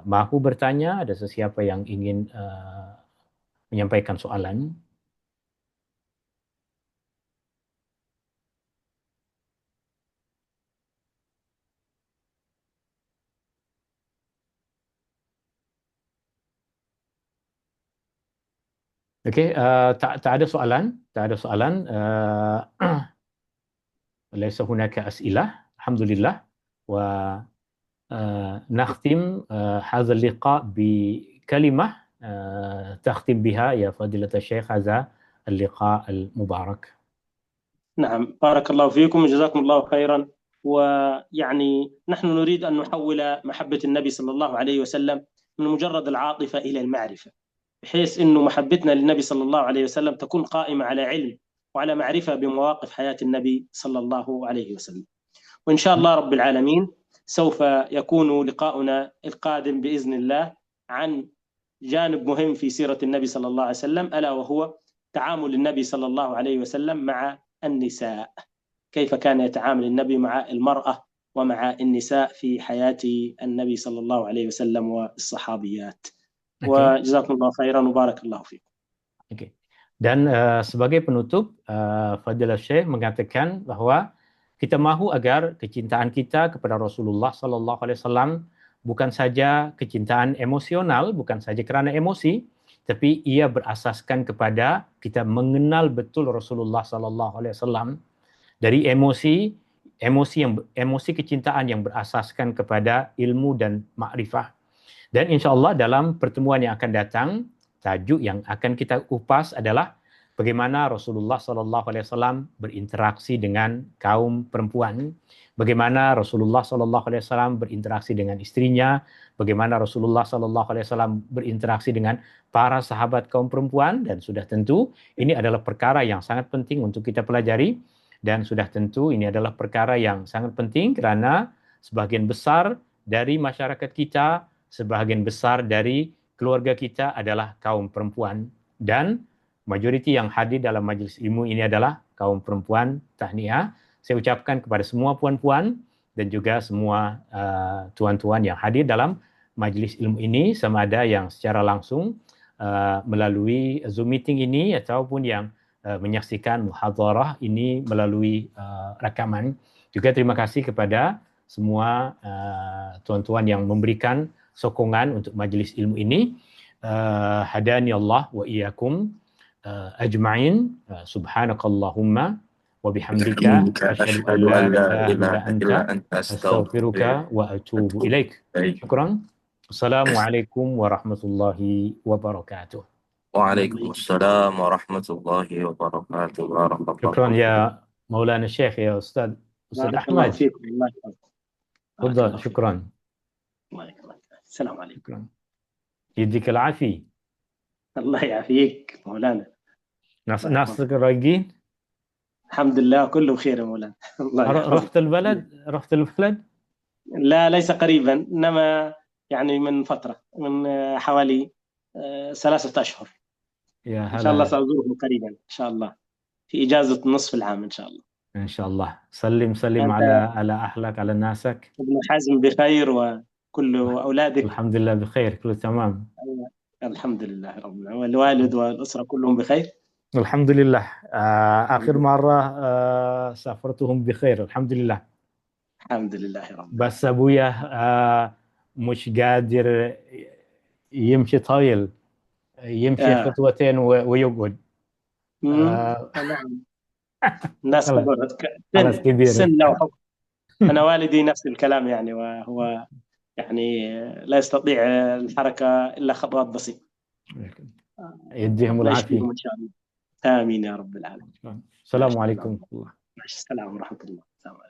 mahu bertanya, ada sesiapa yang ingin menyampaikan soalan. Okey, tak ada soalan, laisa hunaka as'ilah, alhamdulillah. Wa nakhtim hadha al-liqa bi kalimah takhtim biha ya fadilat al-syekh hadha al-liqa al-mubarak. نعم، بارك الله فيكم وجزاكم الله خيرا. ويعني نحن نريد أن نحول محبة النبي صلى الله عليه وسلم من مجرد العاطفة إلى المعرفة، بحيث أنه محبتنا للنبي صلى الله عليه وسلم تكون قائمة على علم وعلى معرفة بمواقف حياة النبي صلى الله عليه وسلم. وإن شاء الله رب العالمين سوف يكون لقاؤنا القادم بإذن الله عن جانب مهم في سيرة النبي صلى الله عليه وسلم، ألا وهو تعامل النبي صلى الله عليه وسلم مع النساء، كيف كان يتعامل النبي مع المرأة ومع النساء في حياة النبي صلى الله عليه وسلم والصحابيات. وجزاكم الله خيرا وبارك الله فيكم. Okay. Dan sebagai penutup, Fadilah Syekh mengatakan bahawa kita mahu agar kecintaan kita kepada Rasulullah sallallahu alaihi wasallam bukan saja kecintaan emosional, bukan saja kerana emosi, tapi ia berasaskan kepada kita mengenal betul Rasulullah sallallahu alaihi wasallam dari emosi kecintaan yang berasaskan kepada ilmu dan makrifah. Dan insya-Allah dalam pertemuan yang akan datang, tajuk yang akan kita kupas adalah bagaimana Rasulullah sallallahu alaihi wasallam berinteraksi dengan kaum perempuan, bagaimana Rasulullah sallallahu alaihi wasallam berinteraksi dengan istrinya, bagaimana Rasulullah sallallahu alaihi wasallam berinteraksi dengan para sahabat kaum perempuan, dan sudah tentu ini adalah perkara yang sangat penting untuk kita pelajari, dan sudah tentu ini adalah perkara yang sangat penting kerana sebahagian besar dari masyarakat kita, sebahagian besar dari keluarga kita adalah kaum perempuan, dan majoriti yang hadir dalam majlis ilmu ini adalah kaum perempuan. Tahniah saya ucapkan kepada semua puan-puan dan juga semua tuan-tuan yang hadir dalam majlis ilmu ini, sama ada yang secara langsung melalui Zoom meeting ini ataupun yang menyaksikan muhadharah ini melalui rakaman. Juga terima kasih kepada semua tuan-tuan yang memberikan sokongan untuk majlis ilmu ini. Hadani Allah wa iyyakum ajma'in. Subhanakallahumma wa bihamdika asyhadu an la ilaha illa anta astaghfiruka wa atubu ilaik. Syukran. Assalamualaikum warahmatullahi wabarakatuh. وعليكم السلام ورحمة الله وبركاته. بارك شكرا الله فيك. يا مولانا الشيخ يا أستاذ بارك الله أحمد. فيكم. الله يحفظك. بارك تفضل. الله فيكم. شكرا. الله يكرمك. السلام عليكم. شكرا. يديك العافية. الله يعافيك مولانا. الله ناس يحفظك. رايقين. الحمد لله كله بخير يا مولانا. الله يحفظك. رحت البلد. لا ليس قريبا، إنما يعني من فترة، من حوالي 3 أشهر. يا إن شاء الله هلا. سأزورهم قريبا إن شاء الله، في إجازة نصف العام إن شاء الله. إن شاء الله. سلم أنت على أهلك، على ناسك. ابن حازم بخير وكل أولادك؟ الحمد لله بخير، كله تمام. الحمد لله رب العالمين، والوالد والأسرة كلهم بخير. الحمد لله. آخر مرة سافرتهم بخير الحمد لله. الحمد لله رب العالمين. بس أبويا مش قادر يمشي طويل، يمشي خطوتين ويقعد. نعم. الناس خلاص كبرت، خلاص كبير. سن له حكم. أنا والدي نفس الكلام يعني، وهو يعني لا يستطيع الحركة إلا خطوات بسيطة. يديهم الله العافية. يشفيهم إن شاء الله. آمين يا رب العالمين. السلام عليكم ورحمة الله. السلام ورحمة الله.